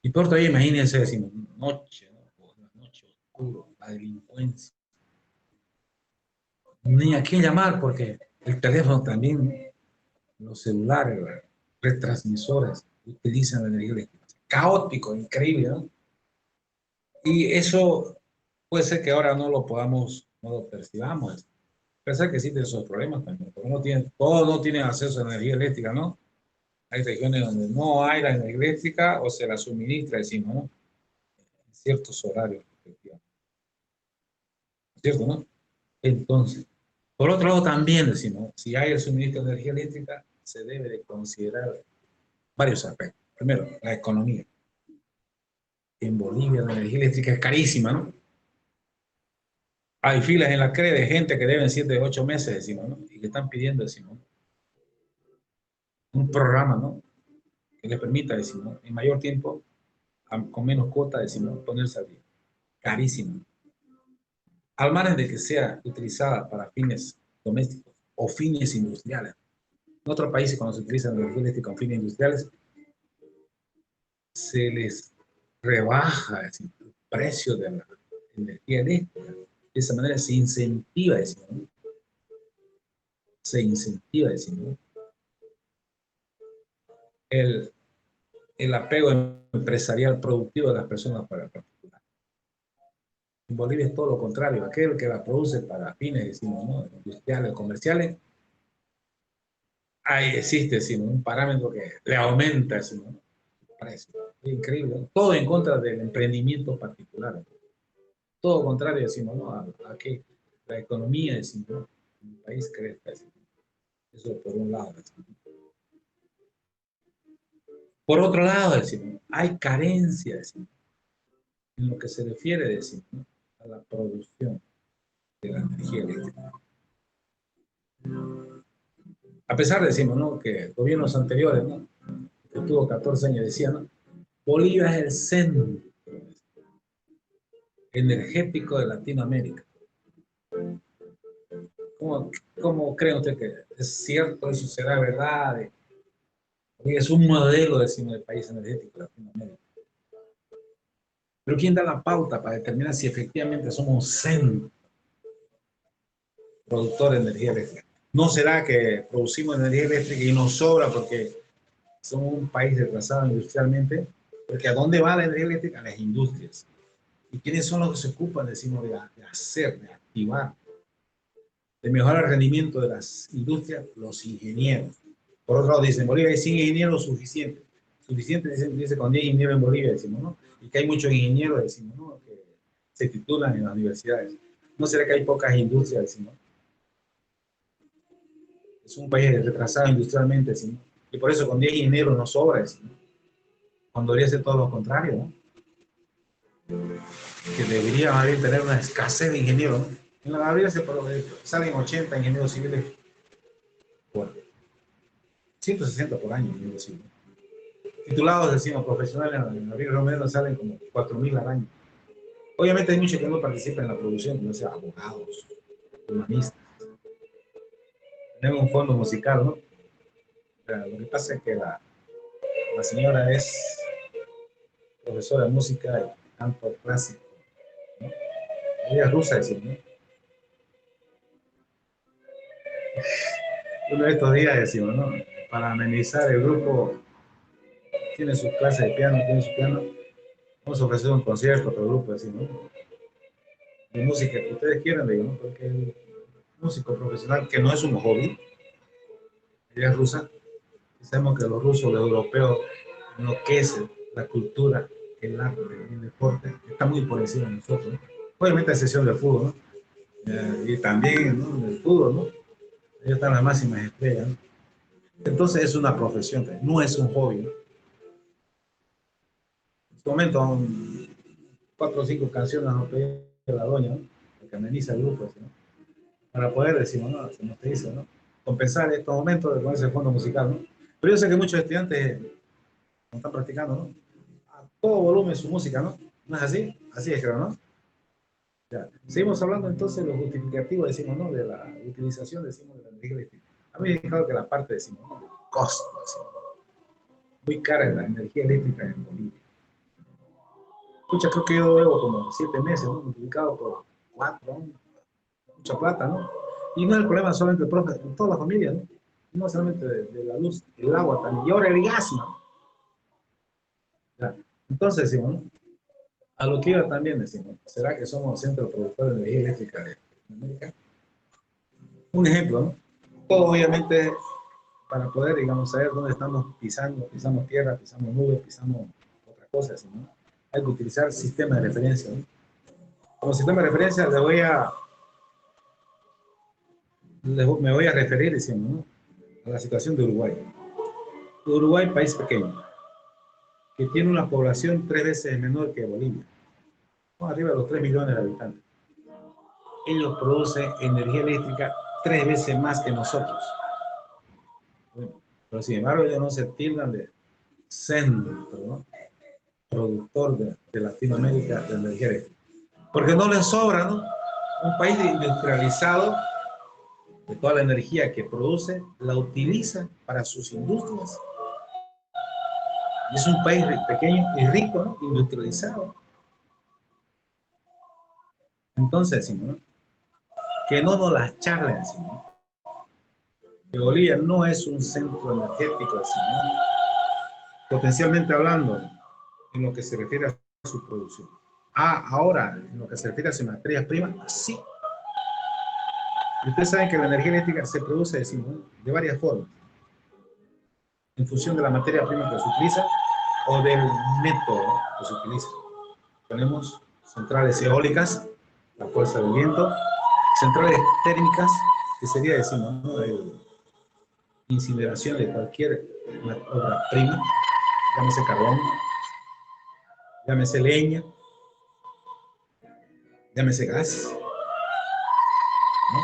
Y por todavía imagínense, decimos, noche, ¿no? La noche oscura, la delincuencia. Ni a quién llamar porque el teléfono también, los celulares, las retransmisores utilizan la energía eléctrica. Caótico, increíble, ¿no? Y eso puede ser que ahora no lo podamos, no lo percibamos. Pensar que existen esos problemas también, porque todos no tienen acceso a energía eléctrica, ¿no? Hay regiones donde no hay la energía eléctrica o se la suministra, decimos, ¿no? En ciertos horarios, efectivamente. ¿Cierto, no? Entonces, por otro lado también decimos, si hay el suministro de energía eléctrica, se debe de considerar varios aspectos. Primero, la economía. En Bolivia la energía eléctrica es carísima, ¿no? Hay filas en la CRE de gente que deben 7, 8 meses, decimos, ¿no? Y que están pidiendo, decimos, un programa, ¿no? Que les permita, decimos, en mayor tiempo, con menos cuota, decimos, ponerse al día. Carísimo. Al margen de que sea utilizada para fines domésticos o fines industriales. En otros países, cuando se utiliza energía eléctrica con fines industriales, se les rebaja el precio de la energía eléctrica. De esa manera se incentiva, decimos, ¿no? Se incentiva, decimos, ¿no? el apego empresarial productivo de las personas para el particular. En Bolivia es todo lo contrario. Aquel que la produce para fines, decimos, ¿no? Industriales, comerciales, ahí existe, decimos, un parámetro que le aumenta, decimos, ¿no? El precio. Es increíble, ¿no? Todo en contra del emprendimiento particular. Todo lo contrario, decimos, ¿no? A que la economía, decimos, ¿no? El país crezca, decimos. Eso por un lado, decimos. Por otro lado, decimos, hay carencia, decimos, en lo que se refiere, decimos, ¿no? A la producción de la energía eléctrica. A pesar, decimos, ¿no? Que gobiernos anteriores, ¿no? Que tuvo 14 años, decían, ¿no? Bolivia es el centro energético de Latinoamérica. ¿Cómo cree usted que es cierto eso será verdad? Es un modelo, decimos, de país energético de Latinoamérica. Pero ¿quién da la pauta para determinar si efectivamente somos un centro productor de energía eléctrica? ¿No será que producimos energía eléctrica y nos sobra porque somos un país retrasado industrialmente? Porque ¿a dónde va la energía eléctrica? A las industrias. ¿Y quiénes son los que se ocupan, decimos, de hacer, de activar, de mejorar el rendimiento de las industrias? Los ingenieros. Por otro lado, dicen, Bolivia hay 100 ingenieros suficientes. Suficiente, dice con 10 ingenieros en Bolivia, decimos, ¿no? Y que hay muchos ingenieros, decimos, ¿no? Que se titulan en las universidades. ¿No será que hay pocas industrias, decimos? Es un país retrasado industrialmente, decimos. Y por eso con 10 ingenieros no sobra, decimos. Cuando debería ser todo lo contrario, ¿no? Que debería más bien tener una escasez de ingenieros, ¿no? En la mayoría salen 80 ingenieros civiles por 160 por año, ingenieros civiles. Titulados, decimos, profesionales, en la Río Romero salen como 4.000 al año. Obviamente hay muchos que no participan en la producción, como sea abogados, humanistas. Tenemos un fondo musical, ¿no? Pero lo que pasa es que la señora es profesora de música y canto clásico, ¿no? Ella es rusa, decimos, ¿no? Uno de estos días, decimos, ¿no? Para amenizar el grupo, tiene sus clases de piano, tiene su piano. Vamos a ofrecer un concierto a otro grupo, decimos, ¿no? De música que ustedes quieran, digo, ¿no? Porque el músico profesional, que no es un hobby, ella es rusa, y sabemos que los rusos, los europeos, enloquecen la cultura, el arte, el deporte, está muy por encima de nosotros, ¿no? Obviamente a excepción del fútbol, ¿no? Y también, ¿no? El fútbol, ¿no? Ellos están las máximas estrellas, ¿no? Entonces es una profesión, no es un hobby, ¿no? En este momento, 4 o 5 canciones nos pedí la doña, ¿no? Que ameniza el grupo, ¿no? Para poder, decimos, ¿no? Se nos dice, ¿no? Compensar estos momentos de ponerse el fondo musical, ¿no? Pero yo sé que muchos estudiantes no están practicando, ¿no? A todo volumen su música, ¿no? ¿No es así? Así es, creo, ¿no? Ya. Seguimos hablando entonces de los justificativos, decimos, ¿no? De la utilización, decimos, de la energía eléctrica. A mí me ha indicado que la parte, decimos, ¿no? Del costo, decimos, muy cara la energía eléctrica en Bolivia. Escucha, creo que yo debo como 7 meses, ¿no? Multiplicado por 4, ¿no? Mucha plata, ¿no? Y no es el problema solamente de toda la familia, ¿no? No solamente de la luz, el agua también, y ahora el gas, ¿no? Ya. Entonces, decimos, ¿no? A lo que iba también, decimos, ¿será que somos centro productor de energía eléctrica de América? Un ejemplo, ¿no? Todo obviamente para poder, digamos, saber dónde estamos pisando, pisamos tierra, pisamos nubes, pisamos otra cosa, así, ¿no? Hay que utilizar sistema de referencia, ¿no? Como sistema de referencia me voy a referir, decimos, ¿no? A la situación de Uruguay. Uruguay, país pequeño, que tiene una población 3 veces menor que Bolivia, ¿no? Arriba de los 3 millones de habitantes. Ellos producen energía eléctrica 3 veces más que nosotros. Bueno, pero sin embargo, ellos no se tildan de centro, ¿no? Productor de Latinoamérica de energía eléctrica. Porque no les sobra, ¿no? Un país industrializado, de toda la energía que produce, la utiliza para sus industrias. Y es un país pequeño y rico, ¿no? Industrializado. Entonces, ¿no? Que no nos las charlen, ¿no? Que Bolivia no es un centro energético, ¿no? Potencialmente hablando, en lo que se refiere a su producción. Ahora, en lo que se refiere a sus materias primas, sí. Y ustedes saben que la energía eléctrica se produce, decimos, de varias formas, en función de la materia prima que se utiliza o del método que se utiliza. Tenemos centrales eólicas, la fuerza del viento, centrales térmicas, que sería, decimos, ¿no? Incineración de cualquier obra prima, llámese carbón, llámese leña, llámese gas, ¿no?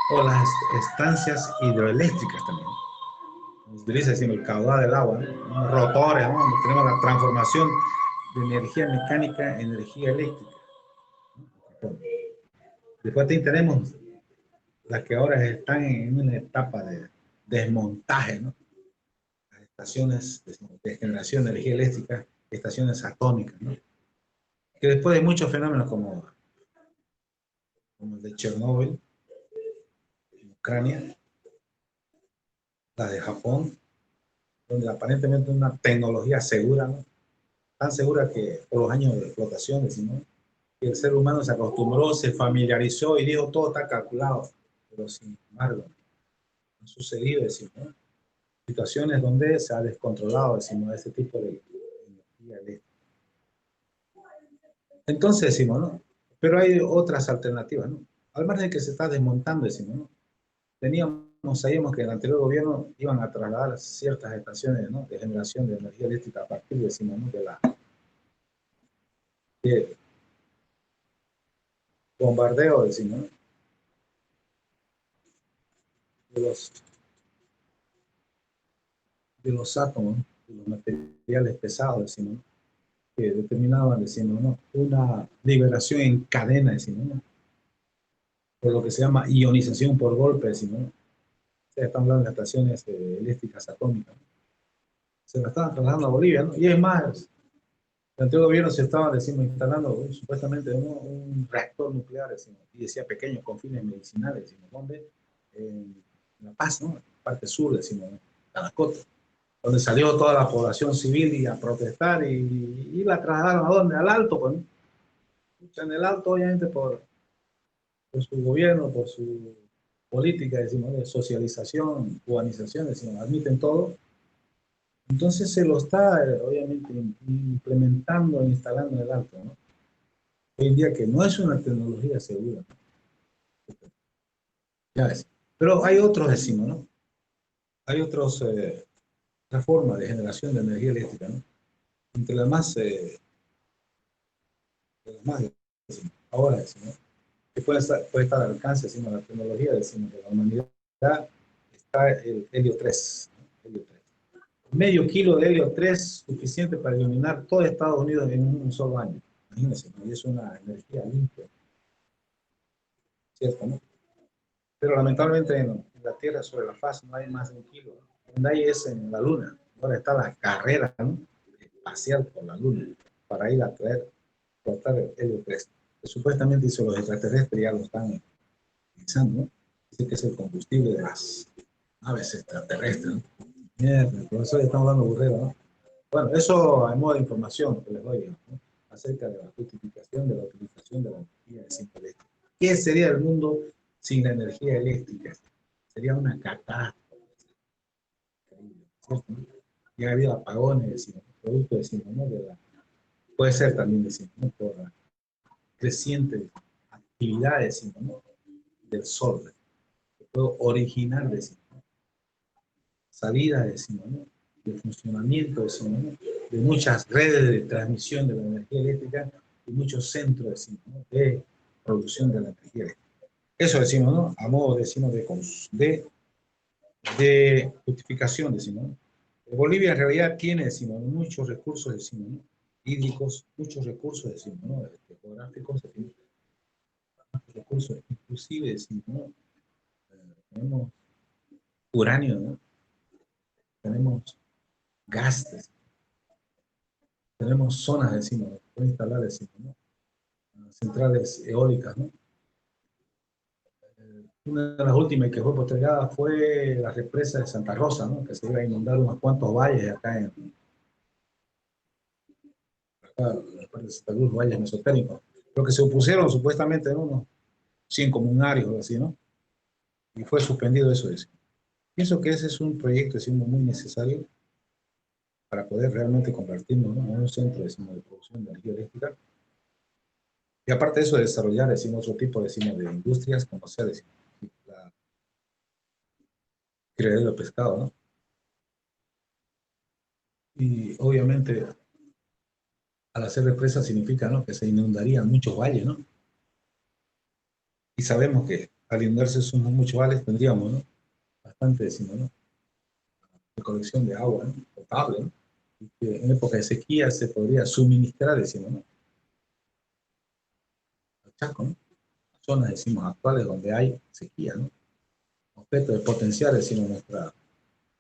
O las estancias hidroeléctricas también. Se utiliza, decimos, el caudal del agua, ¿no? Rotores, ¿no? Tenemos la transformación de energía mecánica en energía eléctrica. Después tenemos las que ahora están en una etapa de desmontaje, ¿no? Las estaciones de generación de energía eléctrica, estaciones atómicas, ¿no? Que después de muchos fenómenos como el de Chernóbil, en Ucrania, la de Japón, donde aparentemente una tecnología segura, ¿no? Tan segura que por los años de explotación, decimos, que el ser humano se acostumbró, se familiarizó y dijo, todo está calculado. Pero sin embargo, han sucedido, decimos, ¿no? Situaciones donde se ha descontrolado, decimos, ese tipo de energía eléctrica. Entonces, decimos, ¿no? Pero hay otras alternativas, ¿no? Al margen de que se está desmontando, decimos, ¿no? Sabíamos que en el anterior gobierno iban a trasladar ciertas estaciones, ¿no? De generación de energía eléctrica a partir, decimos, ¿no? De bombardeo, decimos, ¿no? De los átomos, de los materiales pesados, decimos, ¿no? Que determinaban, decimos, ¿no? Una liberación en cadena, decimos, ¿no? Por lo que se llama ionización por golpe, decimos, ¿no? O sea, estamos hablando de estaciones eléctricas atómicas, ¿no? Se la estaban trasladando a Bolivia, ¿no? Y es más, el antiguo gobierno se estaba, decimos, instalando supuestamente un reactor nuclear, decimos, y decía pequeño, con fines medicinales, decimos, ¿dónde? En La Paz, ¿no? En la parte sur, decimos, ¿no? Canacoto, donde salió toda la población civil y a protestar y la trasladaron a dónde, al Alto, pues, ¿no? En el Alto, obviamente, por su gobierno, por su política, decimos, de socialización, cubanización, decimos, admiten todo. Entonces se lo está, obviamente, implementando e instalando en el Alto, ¿no? Hoy en día que no es una tecnología segura, ¿no? Ya ves. Pero hay otros, decimos, ¿no? Hay otra forma de generación de energía eléctrica, ¿no? Entre las más, decimos, ahora, decimos, ¿no? Que puede estar al alcance, decimos, la tecnología, decimos, de la humanidad, está el helio 3, ¿no? Helio 3. Medio kilo de helio 3 suficiente para iluminar todo Estados Unidos en un solo año. Imagínense, ¿no? Y es una energía limpia, ¿cierto? ¿No? Pero lamentablemente en la Tierra, sobre la faz, no hay más de 1 kilo, ¿no? Donde hay es en la Luna. Ahora está la carrera, ¿no?, espacial por la Luna para ir a traer, tratar el helio 3. Que supuestamente hizo los extraterrestres, ya lo están utilizando, ¿no? Dice que es el combustible de las naves extraterrestres, ¿no? Mierda, por eso estamos hablando burrero, ¿no? Bueno, eso a modo de información que les doy, ¿no?, acerca de la justificación de la utilización de la energía de simple eléctrica. ¿Qué sería el mundo sin la energía eléctrica? Sería una catástrofe, ¿cierto? Ya ha habido apagones, decimos, producto, decimos, ¿no?, puede ser también, decimos, ¿no?, por la creciente actividad, decimos, ¿no?, del sol, que puede originar, decimos, ¿no?, salida, decimos, ¿no?, de funcionamiento, decimos, ¿no?, de muchas redes de transmisión de la energía eléctrica y muchos centros, decimos, ¿no?, de producción de la energía eléctrica. Eso decimos, ¿no?, a modo, decimos, de justificación, decimos, ¿no? Bolivia en realidad tiene, decimos, muchos recursos, decimos, ¿no?, hídricos, muchos recursos, decimos, ¿no?, geográficos, decimos, muchos recursos, inclusive, decimos, ¿no?, tenemos uranio, ¿no?, tenemos gas, decimos, tenemos zonas, decimos, que pueden instalar, decimos, ¿no?, centrales eólicas, ¿no? Una de las últimas que fue postergada fue la represa de Santa Rosa, ¿no?, que se iba a inundar unos cuantos valles acá en la parte de Santa Cruz, valles mesotéricos. Lo que se opusieron supuestamente en unos 100 comunarios o así, ¿no? Y fue suspendido eso. Pienso que ese es un proyecto, decimos, muy necesario para poder realmente convertirnos, ¿no?, en un centro, decimos, de producción de energía eléctrica. Y aparte de eso, desarrollar, decimos, otro tipo, decimos, de industrias, como sea, decimos, la criadero de pescado, ¿no? Y obviamente, al hacer represa significa, ¿no?, que se inundarían muchos valles, ¿no? Y sabemos que al inundarse esos muchos valles tendríamos, ¿no?, bastante, decimos, ¿no?, recolección de agua, ¿no?, potable, ¿no?, y que en época de sequía se podría suministrar, decimos, ¿no?, al Chaco, ¿no?, zonas, decimos, actuales donde hay sequía, ¿no?, objeto de potenciar, decimos, nuestra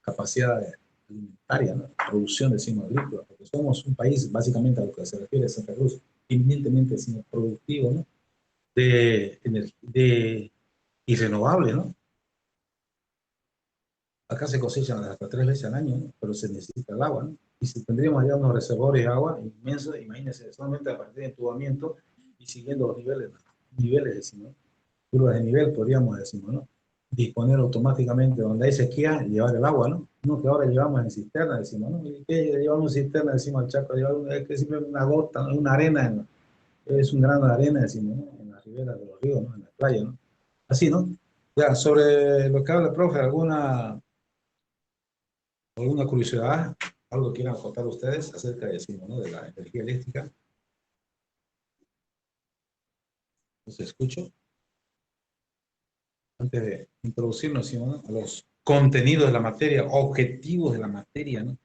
capacidad alimentaria, ¿no?, producción, decimos, agrícola, porque somos un país, básicamente a lo que se refiere a Santa Cruz, eminentemente, decimos, productivo, ¿no?, y renovable, ¿no? Acá se cosechan hasta 3 veces al año, ¿no?, pero se necesita el agua, ¿no? Y si tendríamos allá unos reservorios de agua inmensos, imagínense, solamente a partir de entubamiento y siguiendo los niveles, decimos, ¿no?, curvas de nivel, podríamos, decimos, ¿no?, disponer automáticamente donde hay sequía, llevar el agua, ¿no? No que ahora llevamos en cisterna, decimos, ¿no? ¿Y qué llevamos en cisterna, decimos, al Chaco? Es que siempre una gota, ¿no?, una arena, es un grano de arena, decimos, ¿no?, en las riberas de los ríos, ¿no?, en la playa, ¿no? Así, ¿no? Ya, sobre lo que habla el profe, ¿alguna curiosidad? ¿Algo que quieran contar ustedes acerca de, decimos, ¿no?, de la energía eléctrica? ¿Los escucho? Antes de introducirnos, decimos, ¿no?, a los contenidos de la materia, objetivos de la materia, ¿no?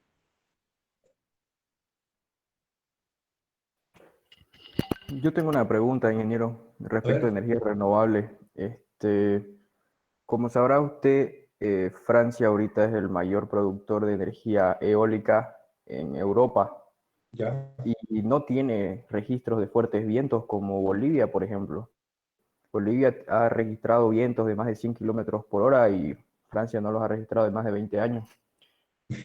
Yo tengo una pregunta, ingeniero, A respecto a ver, energía renovable. Como sabrá usted, Francia ahorita es el mayor productor de energía eólica en Europa ya. y no tiene registros de fuertes vientos como Bolivia, por ejemplo. Bolivia ha registrado vientos de más de 100 kilómetros por hora y Francia no los ha registrado de más de 20 años.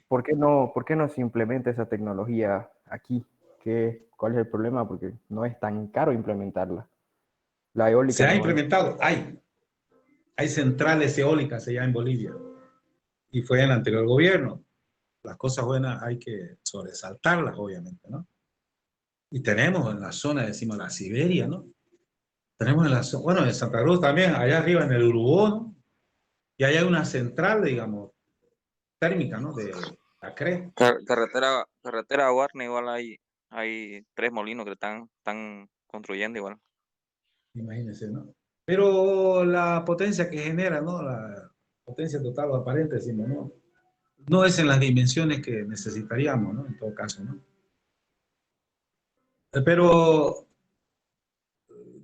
Por qué no se implementa esa tecnología aquí? ¿Cuál es el problema? Porque no es tan caro implementarla. La Se eólica ha no es. implementado, hay centrales eólicas allá en Bolivia, y fue en el anterior gobierno. Las cosas buenas hay que sobresaltarlas, obviamente, ¿no? Y tenemos en la zona, decimos, la Siberia, ¿no? Tenemos en la zona, bueno, en Santa Cruz también, allá arriba en el Urubó, ¿no? Y allá hay una central, digamos, térmica, ¿no?, de Acre. Carretera a Guarne, igual hay 3 molinos que están construyendo igual. Imagínense, ¿no? Pero la potencia que genera, ¿no?, la potencia total o aparente, decimos, ¿no?, no es en las dimensiones que necesitaríamos, ¿no?, en todo caso, ¿no? Pero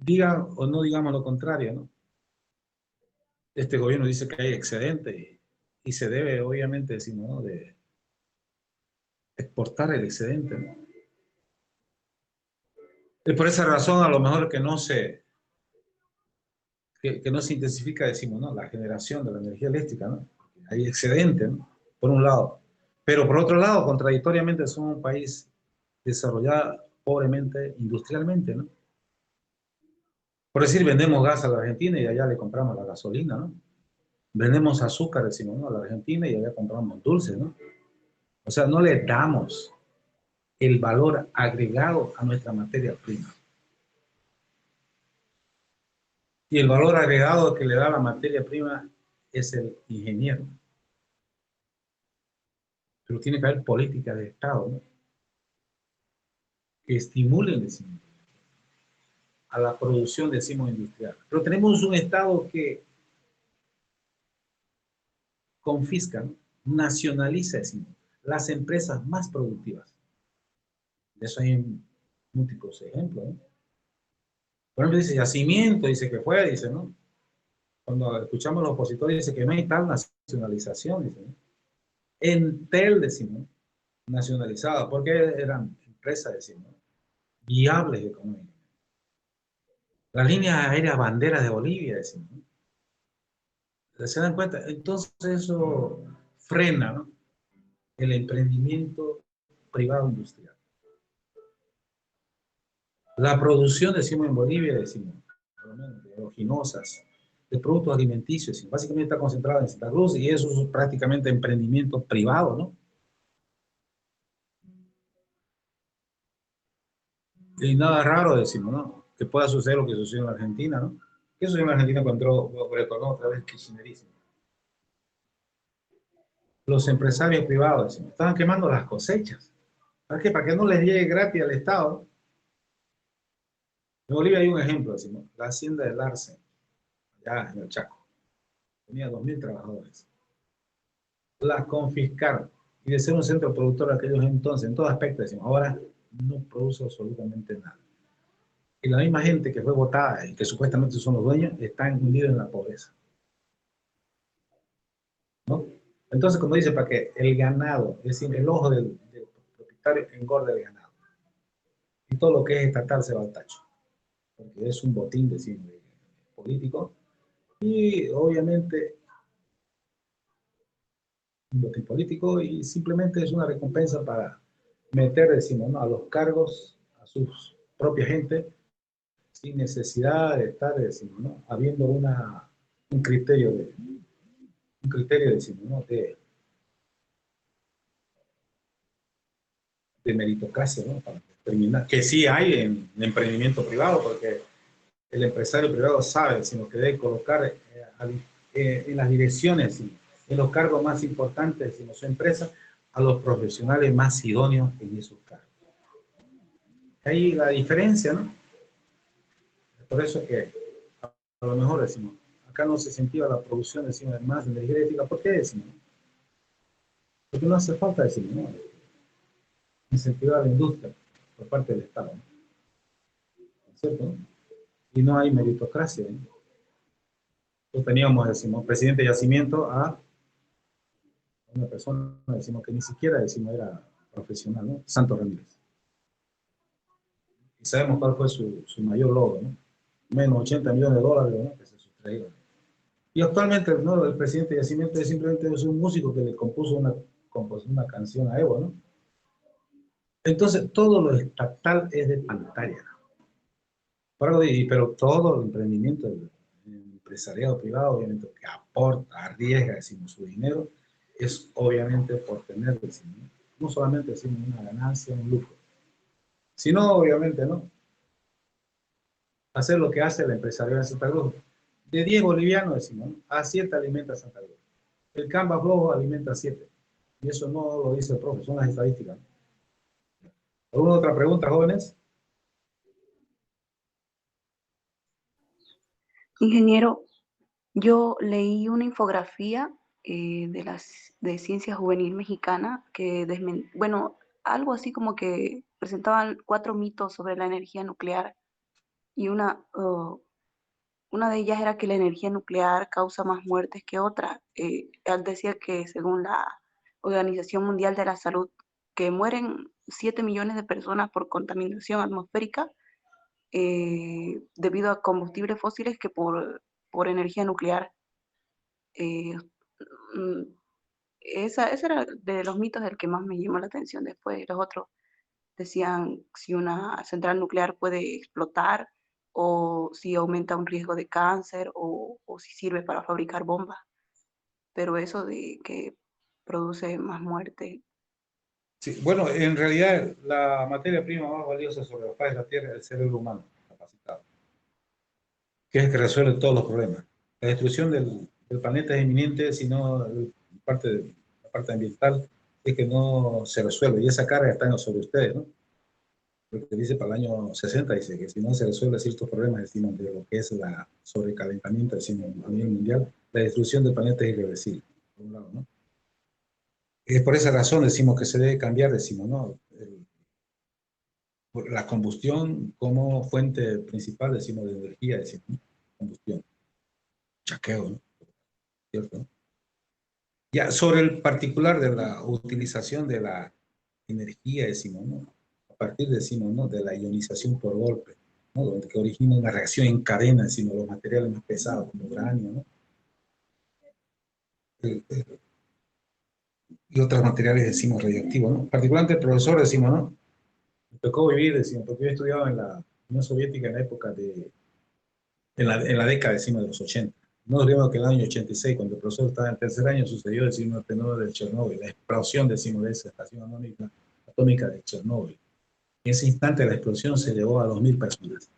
digan o no digamos lo contrario, ¿no? este gobierno dice que hay excedente y se debe, obviamente, decimos, ¿no?, de exportar el excedente, ¿no? Y por esa razón, a lo mejor que no se intensifica, decimos, ¿no?, la generación de la energía eléctrica, ¿no? Hay excedente, ¿no?, por un lado. Pero por otro lado, contradictoriamente, somos un país desarrollado pobremente, industrialmente, ¿no? Por decir, vendemos gas a la Argentina y allá le compramos la gasolina, ¿no? Vendemos azúcar, decimos, ¿no?, a la Argentina y allá compramos dulce, ¿no? O sea, no le damos el valor agregado a nuestra materia prima. Y el valor agregado que le da la materia prima es el ingeniero. Pero tiene que haber políticas de Estado, ¿no?, que estimulen, decimos, a la producción, decimos, industrial. Pero tenemos un Estado que confisca, ¿no?, nacionaliza, decimos, las empresas más productivas. De eso hay múltiples ejemplos, ¿no? Por ejemplo, dice Yacimiento, dice que fue, dice, ¿no? Cuando escuchamos a los opositores, dice que no hay tal nacionalización, dice, ¿no? Entel, decimos, ¿no?, nacionalizada, porque eran empresas, decimos, ¿no?, viables económicamente. Las líneas aéreas banderas de Bolivia, decimos, ¿no? ¿Se dan cuenta? Entonces eso frena, ¿no?, el emprendimiento privado industrial. La producción, decimos, en Bolivia, decimos, por lo menos, de oleaginosas, de productos alimenticios, decimos, básicamente está concentrada en Santa Cruz y eso es prácticamente emprendimiento privado, ¿no? Y nada raro, decimos, ¿no?, que pueda suceder lo que sucedió en la Argentina, ¿no? ¿Qué sucedió en la Argentina cuando retornó otra vez el kirchnerismo? Los empresarios privados, decimos, estaban quemando las cosechas. ¿Para qué? Para que no les llegue gratis al Estado, ¿no? En Bolivia hay un ejemplo, decimos, la hacienda del Arce, allá en el Chaco. Tenía 2.000 trabajadores. La confiscaron. Y de ser un centro productor de aquellos entonces, en todo aspecto, decimos, ahora no produce absolutamente nada. Y la misma gente que fue votada y que supuestamente son los dueños, están hundidos en la pobreza, ¿no? Entonces, como dice, para que el ganado, es decir, el ojo del propietario engorde el ganado. Y todo lo que es estatal se va al tacho. Porque es un botín, decimos, político. Y obviamente un botín político y simplemente es una recompensa para meter, decimos, ¿no?, a los cargos a sus propia gente sin necesidad de estar, decimos, ¿no?, habiendo un criterio, decimos, ¿no?, de meritocracia, ¿no?, para determinar, que sí hay en emprendimiento privado, porque el empresario privado sabe, sino que debe colocar en las direcciones, en los cargos más importantes de su empresa, a los profesionales más idóneos en esos cargos. Ahí la diferencia, ¿no? Por eso que a lo mejor decimos, acá no se incentiva la producción, decimos, de más energía eléctrica. ¿Por qué decimos? Porque no hace falta, decimos, ¿no?, incentivar la industria por parte del Estado, ¿no? ¿Cierto? ¿No? Y no hay meritocracia, ¿no? Nosotros teníamos, decimos, presidente de Yacimiento a una persona, decimos, que ni siquiera, decimos, era profesional, ¿no? Santos Ramírez. Y sabemos cuál fue su mayor logro, ¿no? Menos 80 millones de dólares, ¿no?, que se sustrayeron. Y actualmente, ¿no?, el presidente de Yacimiento es simplemente un músico que le compuso una canción a Evo, ¿no? Entonces, todo lo estatal es de pantalla. Pero todo el emprendimiento del empresariado privado, obviamente, que aporta, arriesga, decimos, su dinero, es obviamente por tener, decimos, no solamente, decimos, una ganancia, un lucro, sino, obviamente, ¿no?, hacer lo que hace el empresariado en Santa Cruz. De 10 bolivianos, decimos, ¿no?, a 7 alimenta Santa Cruz. El Canva Flojo alimenta 7. Y eso no lo dice el profe, son las estadísticas. ¿Alguna otra pregunta, jóvenes? Ingeniero, yo leí una infografía de Ciencia Juvenil Mexicana que bueno, algo así como que presentaban 4 mitos sobre la energía nuclear y una de ellas era que la energía nuclear causa más muertes que otras. Él decía que según la Organización Mundial de la Salud, que mueren 7 millones de personas por contaminación atmosférica debido a combustibles fósiles que por energía nuclear. Eh, mm, ese era de los mitos del que más me llamó la atención. Después los otros decían si una central nuclear puede explotar o si aumenta un riesgo de cáncer o si sirve para fabricar bombas. Pero eso de que produce más muerte. Sí, bueno, en realidad la materia prima más valiosa sobre la faz de la Tierra es el cerebro humano capacitado, que es el que resuelve todos los problemas. La destrucción del planeta es inminente, sino la parte ambiental es que no se resuelve, y esa carga está sobre ustedes, ¿no? Porque dice para el año 60, dice que si no se resuelven ciertos problemas, decimos, de lo que es la sobrecalentamiento, decimos, a nivel mundial, la destrucción del planeta es irreversible, por un lado, ¿no? Es por esa razón decimos que se debe cambiar, decimos, ¿no? La combustión como fuente principal, decimos, de energía, decimos, ¿no? Combustión, chaqueo, ¿no? ¿Cierto? Ya sobre el particular de la utilización de la energía, decimos, ¿no? A partir, decimos, ¿no? De la ionización por golpe, ¿no? Donde que origina una reacción en cadena, decimos, los materiales más pesados, como uranio, ¿no? Y otros materiales, decimos, radioactivos, ¿no? Particularmente el profesor, decimos, ¿no? Me tocó vivir, decimos, porque yo estudiaba en la Unión Soviética en la época en la década, decimos, de los 80. No olvidemos que en el año 86, cuando el profesor estaba en tercer año, sucedió, decimos, el fenómeno de Chernóbil, la explosión, decimos, de esa estación atómica de Chernóbil. En ese instante la explosión se llevó a 2.000 personas.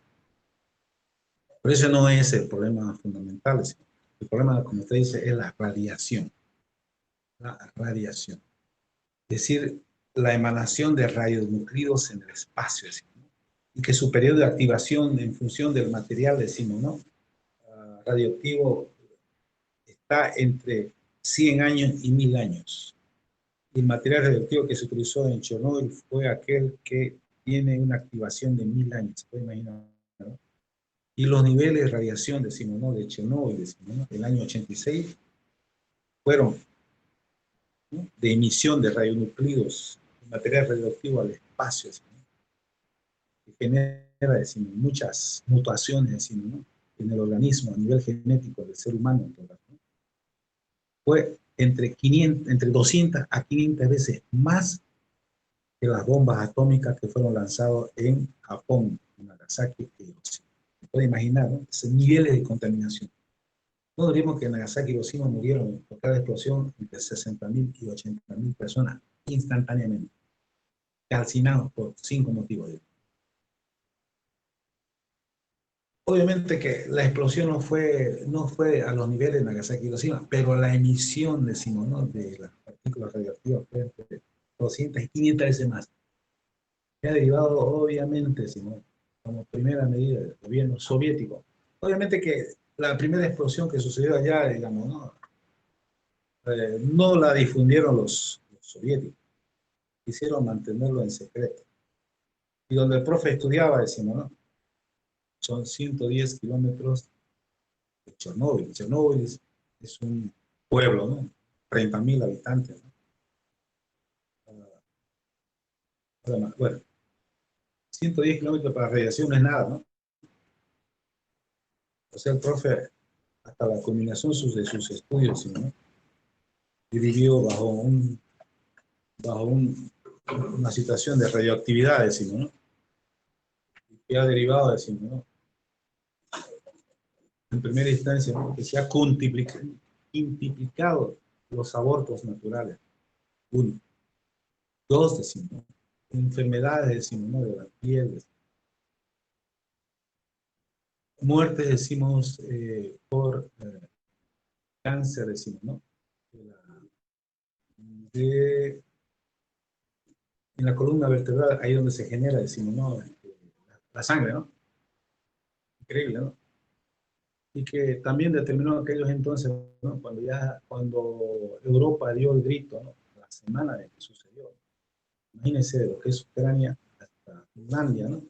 Por eso no es el problema fundamental. El problema, como usted dice, es la radiación. La radiación. Es decir, la emanación de radionuclidos en el espacio, decimos, ¿no? Y que su periodo de activación en función del material, decimos, ¿no? Radioactivo está entre 100 años y 1.000 años. Y el material radioactivo que se utilizó en Chernobyl fue aquel que tiene una activación de 1.000 años, se puede imaginar, ¿no? Y los niveles de radiación, decimos, ¿no? De Chernobyl, decimos, ¿no? Del año 86, fueron, ¿no? De emisión de radionuclidos, de material radioactivo al espacio, decimos, ¿no? Que genera, decimos, muchas mutaciones, decimos, ¿no? En el organismo a nivel genético del ser humano, ¿no? Fue entre 200 a 500 veces más que las bombas atómicas que fueron lanzadas en Japón, en Nagasaki y Hiroshima. Se puede imaginar, ¿no? Esos niveles de contaminación. No olvidemos que en Nagasaki y Hiroshima murieron por cada explosión entre 60.000 y 80.000 personas instantáneamente, calcinados por 5 motivos. Obviamente que la explosión no fue a los niveles de Nagasaki y Hiroshima, pero la emisión, decimos, ¿no? De las partículas radioactivas fue entre 200 y 500 veces más. Que ha derivado, obviamente, decimos, como primera medida del gobierno soviético. Obviamente que la primera explosión que sucedió allá, digamos, no la difundieron los soviéticos, quisieron mantenerlo en secreto. Y donde el profe estudiaba, decimos, ¿no? Son 110 kilómetros de Chernóbil. Chernóbil es un pueblo, ¿no? 30.000 habitantes, ¿no? Bueno, 110 kilómetros para radiación no es nada, ¿no? O sea, el profe, hasta la culminación de sus estudios, ¿no? Y vivió bajo una situación de radioactividad, decimos, ¿no? Que ha derivado, decimos, ¿no? En primera instancia, ¿no? Que se ha quintuplicado los abortos naturales. Uno. Dos, decimos, ¿no? Enfermedades, decimos, ¿no? De la piel. Decimos. Muertes, decimos, por cáncer, decimos, ¿no? En la columna vertebral, ahí donde se genera, decimos, ¿no? La sangre, ¿no? Increíble, ¿no? Y que también determinó aquellos entonces, ¿no? Cuando Europa dio el grito, ¿no? La semana de que sucedió. Imagínense de lo que es Ucrania hasta Finlandia, ¿no?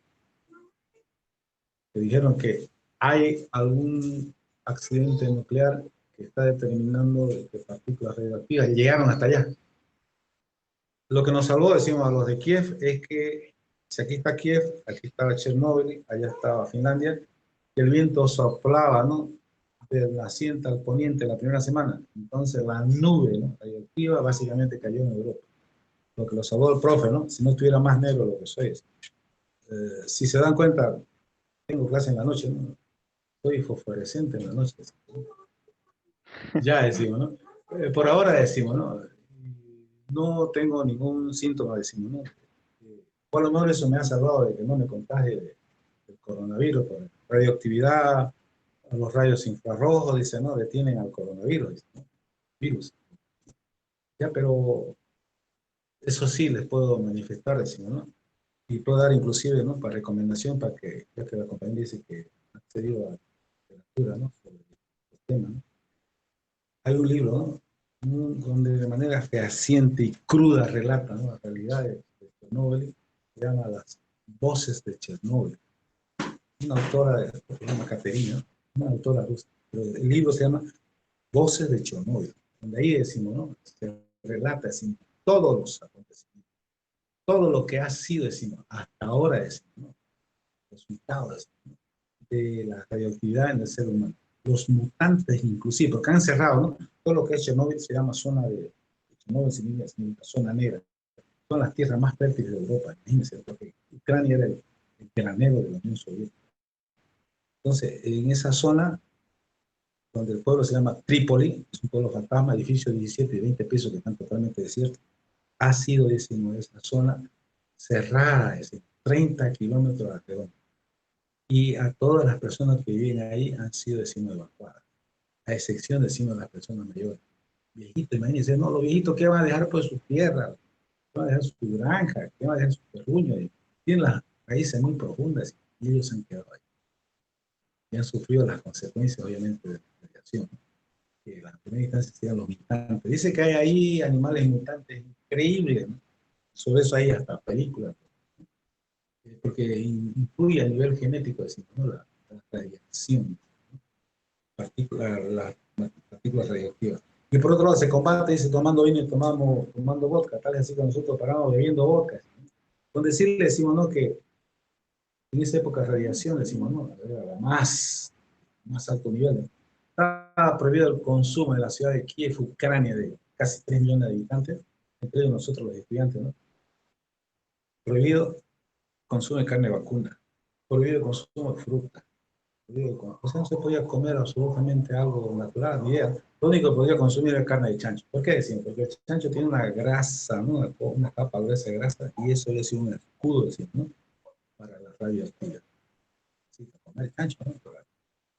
Que dijeron que hay algún accidente nuclear que está determinando que partículas radioactivas llegaron hasta allá. Lo que nos salvó, decimos a los de Kiev, es que si aquí está Kiev, aquí estaba Chernóbil, allá estaba Finlandia, y el viento soplaba, ¿no?, del naciente al poniente la primera semana. Entonces la nube, ¿no?, radioactiva básicamente cayó en Europa. Lo que lo salvó el profe, ¿no? Si no estuviera más negro lo que soy. Si se dan cuenta, tengo clase en la noche, ¿no? Soy fosforescente en la noche. Ya decimos, ¿no? Por ahora decimos, ¿no? No tengo ningún síntoma, decimos, ¿no? Por lo menos eso me ha salvado de que no me contagie del coronavirus, por radioactividad, los rayos infrarrojos, dice, ¿no? Detienen al coronavirus, dice, ¿no? Virus. Ya, pero eso sí les puedo manifestar, decimos, ¿no? Y puedo dar inclusive, ¿no?, para recomendación, para que, ya que la compañía dice que ha accedido a la literatura, ¿no?, sobre el tema, ¿no? Hay un libro, ¿no?, donde de manera fehaciente y cruda relata, ¿no?, la realidad de Chernóbil, se llama Las voces de Chernóbil. Una autora, se llama Caterina, una autora rusa, pero el libro se llama Voces de Chernóbil, donde ahí decimos, ¿no?, se relata, decimos, todos los acontecimientos, todo lo que ha sido, decimos, hasta ahora, decimos, ¿no?, resultados de la radioactividad en el ser humano. Los mutantes inclusive, porque han cerrado, ¿no? Todo lo que es Chernóbil se llama zona de Chernóbil, significa zona negra. Son las tierras más fértiles de Europa, imagínense, porque Ucrania era el granero de la Unión Soviética. Entonces, en esa zona, donde el pueblo se llama Trípoli, es un pueblo fantasma, edificios de 17 y 20 pisos que están totalmente desiertos, ha sido, decimos, esa zona cerrada, es decir, 30 kilómetros alrededor. Y a todas las personas que viven ahí han sido, decimos, evacuadas, a excepción, decimos, de las personas mayores. Viejitos, imagínense, no, los viejitos, ¿qué van a dejar por su tierra? ¿Qué van a dejar su granja? ¿Qué van a dejar su terruño? Tienen las raíces muy profundas y ellos se han quedado ahí. Y han sufrido las consecuencias, obviamente, de la radiación, que en la primera instancia serían los mutantes. Dice que hay ahí animales mutantes increíbles, ¿no? Sobre eso hay hasta películas, porque incluye a nivel genético, decimos, ¿no?, la radiación, las partículas radioactivas. Y por otro lado se combate, dice, tomando vino y tomando vodka, tal así que nosotros paramos bebiendo vodka. Con decirle, decimos, ¿no?, que en esa época de radiación, decimos, ¿no?, era la más alto nivel, ¿no? Estaba prohibido el consumo en la ciudad de Kiev, Ucrania, de casi 3 millones de habitantes, entre ellos nosotros los estudiantes, ¿no? Prohibido consumo de carne vacuna, prohibido el consumo de fruta, o sea, no se podía comer absolutamente algo natural, ni idea. Lo único que podía consumir era carne de chancho. ¿Por qué decimos? Porque el chancho tiene una grasa, ¿no?, una capa gruesa de grasa, y eso es un escudo, decimos, ¿no?, para la radioactividad. Sí, comer chancho, ¿no?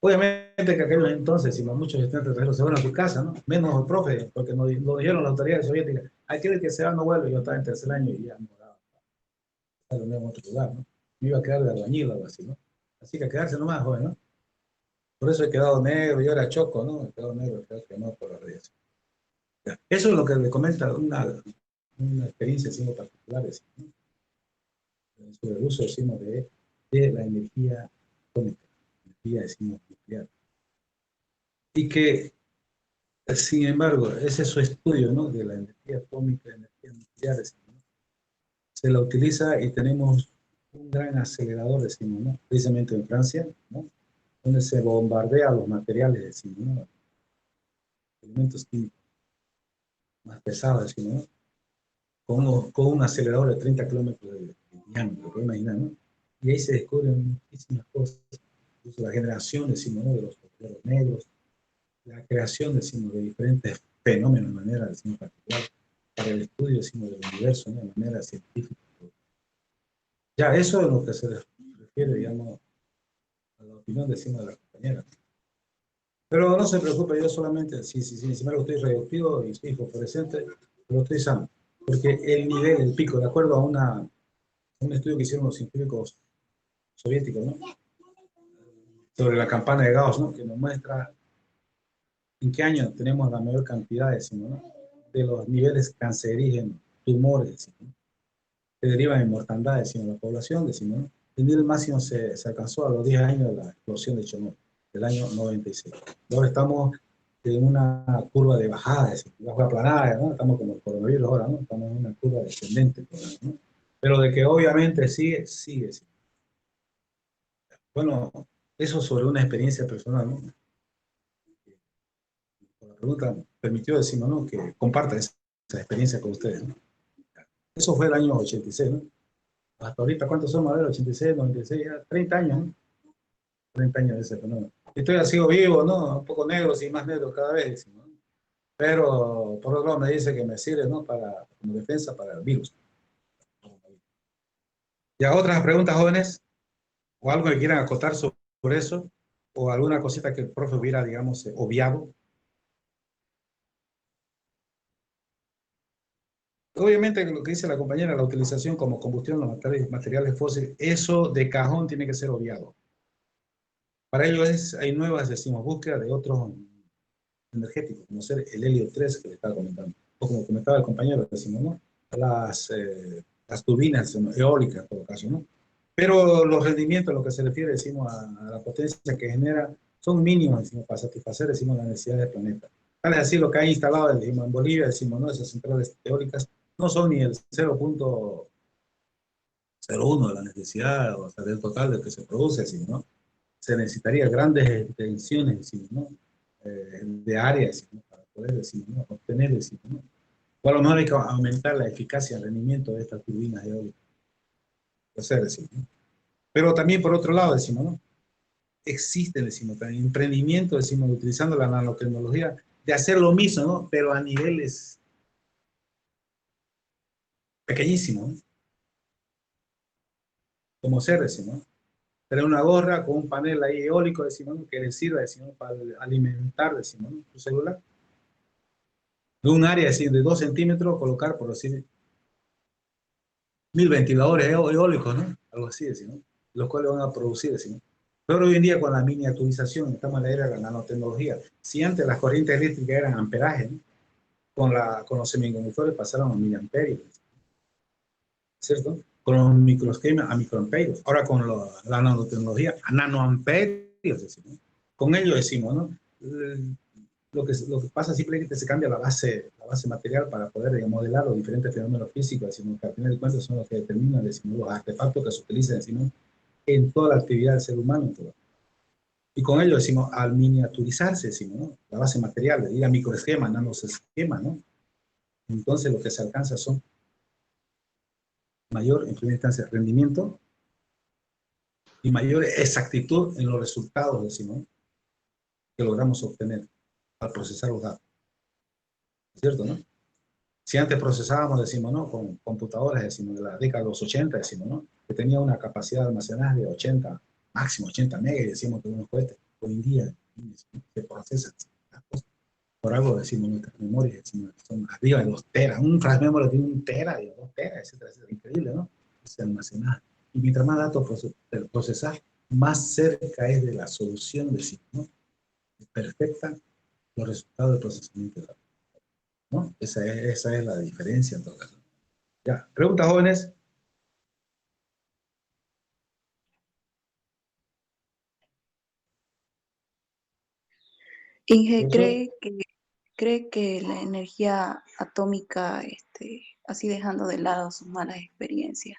Obviamente que aquellos entonces, si muchos estudiantes extranjeros se van a su casa, ¿no?, menos el profe, porque nos lo dijeron las autoridades soviéticas, aquel que se va no vuelve. Yo estaba en tercer año y ya moraba en otro lugar, ¿no? Me iba a quedar de albañil o algo así, ¿no? Así que a quedarse nomás, joven, ¿no? Por eso he quedado negro, yo era choco, ¿no? He quedado negro, creo que no, por la radiación. Eso es lo que le comenta una experiencia así particular, ¿no?, sobre el uso, decimos, de la energía atómica, energía, decimos, nuclear. Y que, sin embargo, ese es su estudio, ¿no?, de la energía atómica, energía nuclear, decimos, ¿no? Se la utiliza y tenemos un gran acelerador, decimos, ¿no?, precisamente en Francia, ¿no?, donde se bombardea los materiales, decimos, ¿no?, elementos químicos más pesados, decimos, ¿no?, con un acelerador de 30 kilómetros de diámetro, puede imaginar, ¿no? Y ahí se descubren muchísimas cosas, incluso la generación, decimos, ¿no?, de los agujeros negros, la creación, decimos, de diferentes fenómenos de manera, decimos, particular, para el estudio, decimos, del universo, ¿no?, de manera científica. Ya, eso es lo que se refiere, digamos, a la opinión, decimos, de la compañera. Pero no se preocupe, yo solamente, si embargo estoy radioactivo y estoy fosforescente, pero estoy sano. Porque el nivel, el pico, de acuerdo a un estudio que hicieron los científicos soviéticos, ¿no?, sobre la campana de Gauss, ¿no?, que nos muestra en qué año tenemos la mayor cantidad, decimos, ¿no?, de los niveles cancerígenos, tumores, decimos, ¿no?, que derivan en mortandad, decimos, la población, decimos, ¿no?, El nivel máximo se alcanzó a los 10 años de la explosión de Chernobyl, del año 96. Ahora estamos en una curva de bajada, es decir, bajo aplanada, ¿no? Estamos como el coronavirus ahora, ¿no? Estamos en una curva descendente, ¿no? Pero de que obviamente sigue, sigue. Bueno, eso sobre una experiencia personal, ¿no? La pregunta permitió decirnos, ¿no? Que comparta esa experiencia con ustedes, ¿no? Eso fue el año 86, ¿no? Hasta ahorita, ¿cuántos somos? A ver, 86, 96, ya 30 años, ¿no? 30 años de ese fenómeno. Estoy así vivo, ¿no? Un poco negro, sí, más negro cada vez, ¿no? Pero por otro lado me dice que me sirve, ¿no? Como defensa para el virus. ¿Y otras preguntas, jóvenes? ¿O algo que quieran acotar sobre eso? ¿O alguna cosita que el profe hubiera, digamos, obviado? Obviamente, lo que dice la compañera, la utilización como combustión de los materiales fósiles, eso de cajón tiene que ser obviado. Para ello hay nuevas, decimos, búsquedas de otros energéticos, como ser el helio 3 que le estaba comentando. O como comentaba el compañero, decimos, ¿no? Las turbinas eólicas, en todo caso, ¿no? Pero los rendimientos, lo que se refiere, decimos, a la potencia que genera, son mínimos, decimos, para satisfacer, decimos, las necesidades del planeta. Tal es así lo que ha instalado, decimos, en Bolivia, decimos, ¿no? Esas centrales eólicas no son ni el 0.01 de la necesidad, o sea, del total del que se produce, decimos, ¿no? Se necesitaría grandes extensiones, decimos, ¿no? De áreas, decimos, para poder, decimos, ¿no? Obtener, decimos, ¿no? O a lo mejor hay que aumentar la eficacia, el rendimiento de estas turbinas eólicas. Hacer, decimos, ¿no? Pero también por otro lado, decimos, ¿no? Existen, decimos, emprendimientos, decimos, utilizando la nanotecnología, de hacer lo mismo, ¿no? Pero a niveles pequeñísimos, ¿no? Como ser, decimos, ¿no? Tener una gorra con un panel ahí eólico, decimos, ¿no? Que le sirva, decimos, para alimentar, decimos, ¿no? Tu celular. De un área, decir, de 2 centímetros, colocar, por decir, 1000 ventiladores eólicos, ¿no? Algo así, decimos, ¿no? Los cuales van a producir, decimos. Pero hoy en día con la miniaturización, estamos en la era de la nanotecnología. Si antes las corrientes eléctricas eran amperajes, ¿no? Con los semiconductores pasaron a miliamperios, ¿cierto? Con los microesquemas a microamperios. Ahora con la nanotecnología a nanoamperios, decimos. Con ello decimos, ¿no? Lo que pasa simplemente es que se cambia la base material para poder modelar los diferentes fenómenos físicos, decimos, que al final de cuentas son los que determinan, decimos, los artefactos que se utilizan, decimos, en toda la actividad del ser humano. Y con ello decimos, al miniaturizarse, decimos, ¿no? La base material, ir a microesquemas, nanoesquemas, ¿no? Entonces lo que se alcanza son mayor, en primera instancia, rendimiento y mayor exactitud en los resultados, decimos, ¿no? Que logramos obtener al procesar los datos. ¿Cierto, no? Si antes procesábamos, decimos, ¿no? Con computadoras, decimos, de la década de los 80, decimos, ¿no? Que tenía una capacidad de almacenaje de 80, máximo 80 megas, y decimos que unos cohetes. Hoy en día se procesan las cosas. Por algo decimos nuestras memorias, decimos, son arriba de 2 teras. Un flash memory tiene 1 tera, 2 teras, etcétera, etcétera. Increíble, ¿no? Ese almacenaje. Y mientras más datos procesar, más cerca es de la solución, decimos, ¿no? Perfecta los resultados del procesamiento de datos, ¿no? Esa es la diferencia en todo caso. Ya, preguntas, jóvenes. Inge, Profesor. ¿cree que la energía atómica, así dejando de lado sus malas experiencias,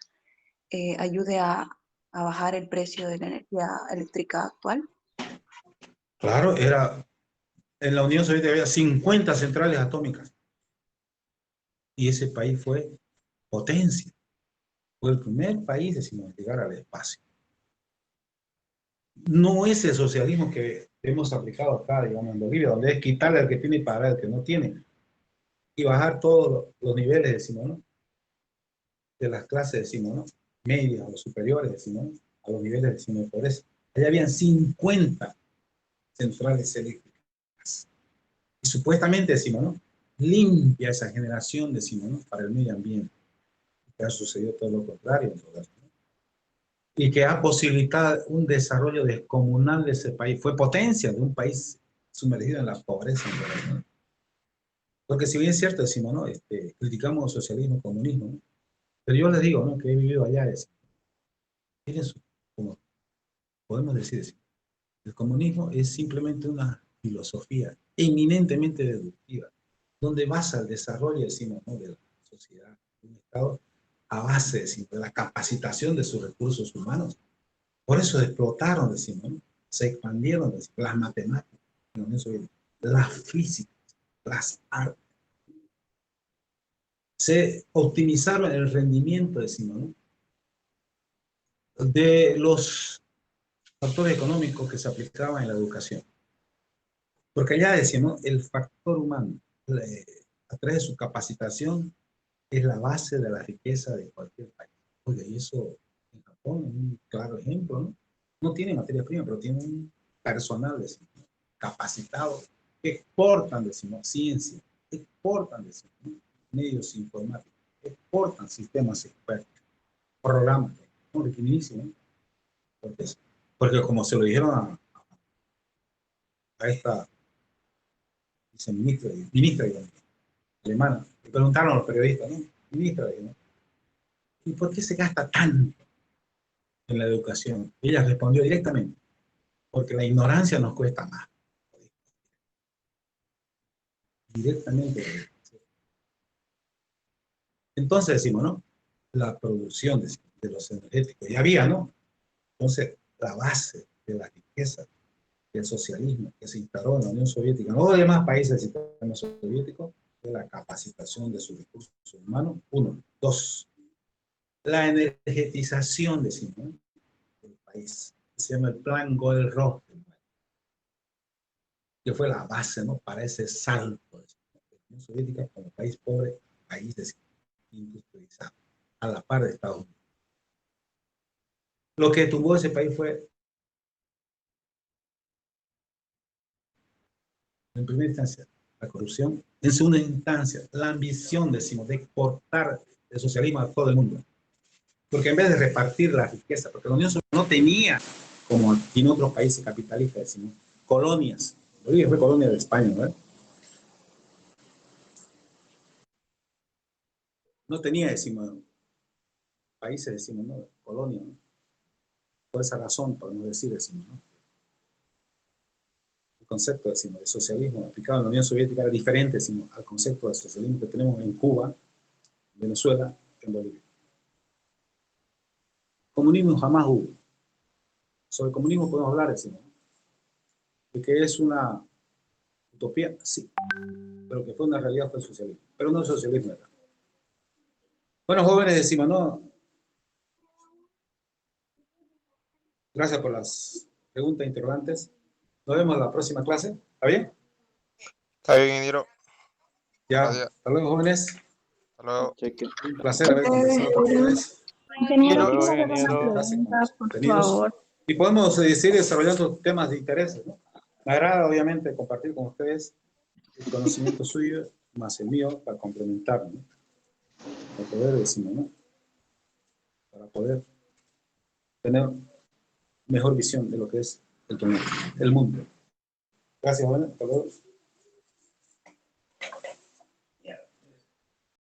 ayude a bajar el precio de la energía eléctrica actual? Claro, en la Unión Soviética había 50 centrales atómicas. Y ese país fue potencia. Fue el primer país, decimos, en llegar al espacio. No es el socialismo que hemos aplicado acá, digamos, en Bolivia, donde es quitarle al que tiene y pagar al que no tiene. Y bajar todos los niveles, decimos, ¿no? De las clases, decimos, ¿no? Medias, a los superiores, decimos, ¿no? A los niveles, decimos, de pobreza. Allá habían 50 centrales eléctricas. Y supuestamente, decimos, ¿no? Limpia esa generación, decimos, ¿no? Para el medio ambiente. Que ha sucedido todo lo contrario, en todo caso, ¿no? Y que ha posibilitado un desarrollo descomunal de ese país. Fue potencia de un país sumergido en la pobreza, ¿no? Porque si bien es cierto, decimos, ¿no? Criticamos socialismo, comunismo, ¿no? Pero yo les digo, ¿no? Que he vivido allá, miren podemos decir, el comunismo es simplemente una filosofía eminentemente deductiva, donde basa el desarrollo, decimos, ¿no?, de la sociedad, de un Estado, a base, decimos, de la capacitación de sus recursos humanos. Por eso explotaron, decimos, ¿no?, se expandieron, decimos, las matemáticas en la Unión Soviética, la física, las artes. Se optimizaron el rendimiento, decimos, ¿no?, de los factores económicos que se aplicaban en la educación. Porque allá decimos, el factor humano, a través de su capacitación, es la base de la riqueza de cualquier país. Oye, y eso en Japón es un claro ejemplo, ¿no? No tiene materia prima, pero tiene un personal, decimos, capacitado, que exportan, decimos, ciencia, exportan, decimos, ¿no?, medios informáticos, exportan sistemas expertos, programas, ¿no?, riquísimos, ¿no? Porque como se lo dijeron a esta ministra alemana, le preguntaron a los periodistas, ¿no?, ministra, ¿no?, ¿y por qué se gasta tanto en la educación? Y ella respondió directamente, porque la ignorancia nos cuesta más. Directamente. Entonces decimos, ¿no?, la producción de los energéticos, ya había, ¿no? Entonces, la base de la riqueza del socialismo que se instaló en la Unión Soviética, no los demás países del sistema soviético, es la capacitación de sus recursos humanos, uno. Dos, la energetización, decimos, ¿no?, del país. Se llama el Plan Gold-Ross, que fue la base, ¿no?, para ese salto de la Unión Soviética como país pobre, país industrializado, a la par de Estados Unidos. Lo que tumbó ese país fue, en primera instancia, la corrupción. En segunda instancia, la ambición, decimos, de exportar el socialismo a todo el mundo. Porque en vez de repartir la riqueza, porque la Unión Soviética no tenía, como en otros países capitalistas, decimos, colonias. Bolivia fue colonia de España, ¿no? No tenía, decimos, países, decimos, ¿no?, colonias, ¿no? Por esa razón, podemos decir, decimos, ¿no?, el concepto, decimos, de socialismo aplicado en la Unión Soviética era diferente, decimos, al concepto de socialismo que tenemos en Cuba, Venezuela, en Bolivia. Comunismo jamás hubo. Sobre el comunismo podemos hablar, decimos, ¿no?, de que es una utopía, sí, pero que fue una realidad fue el socialismo, pero no el socialismo era. Bueno, jóvenes, decimos, ¿no?, gracias por las preguntas e interrogantes. Nos vemos en la próxima clase. ¿Está bien? Está bien, ingeniero. Ya. Gracias. Hasta luego, jóvenes. Hasta luego. Un placer haber conversado con ustedes. Ingeniero, Hasta luego, quiero hacer una ingeniero. pregunta, por Contenidos. favor. Y podemos seguir desarrollando temas de interés, ¿no? Me agrada, obviamente, compartir con ustedes el conocimiento suyo, más el mío, para complementar, ¿no?, para poder, decimos, ¿no?, para poder tener mejor visión de lo que es el mundo. Gracias, jóvenes. Hasta luego.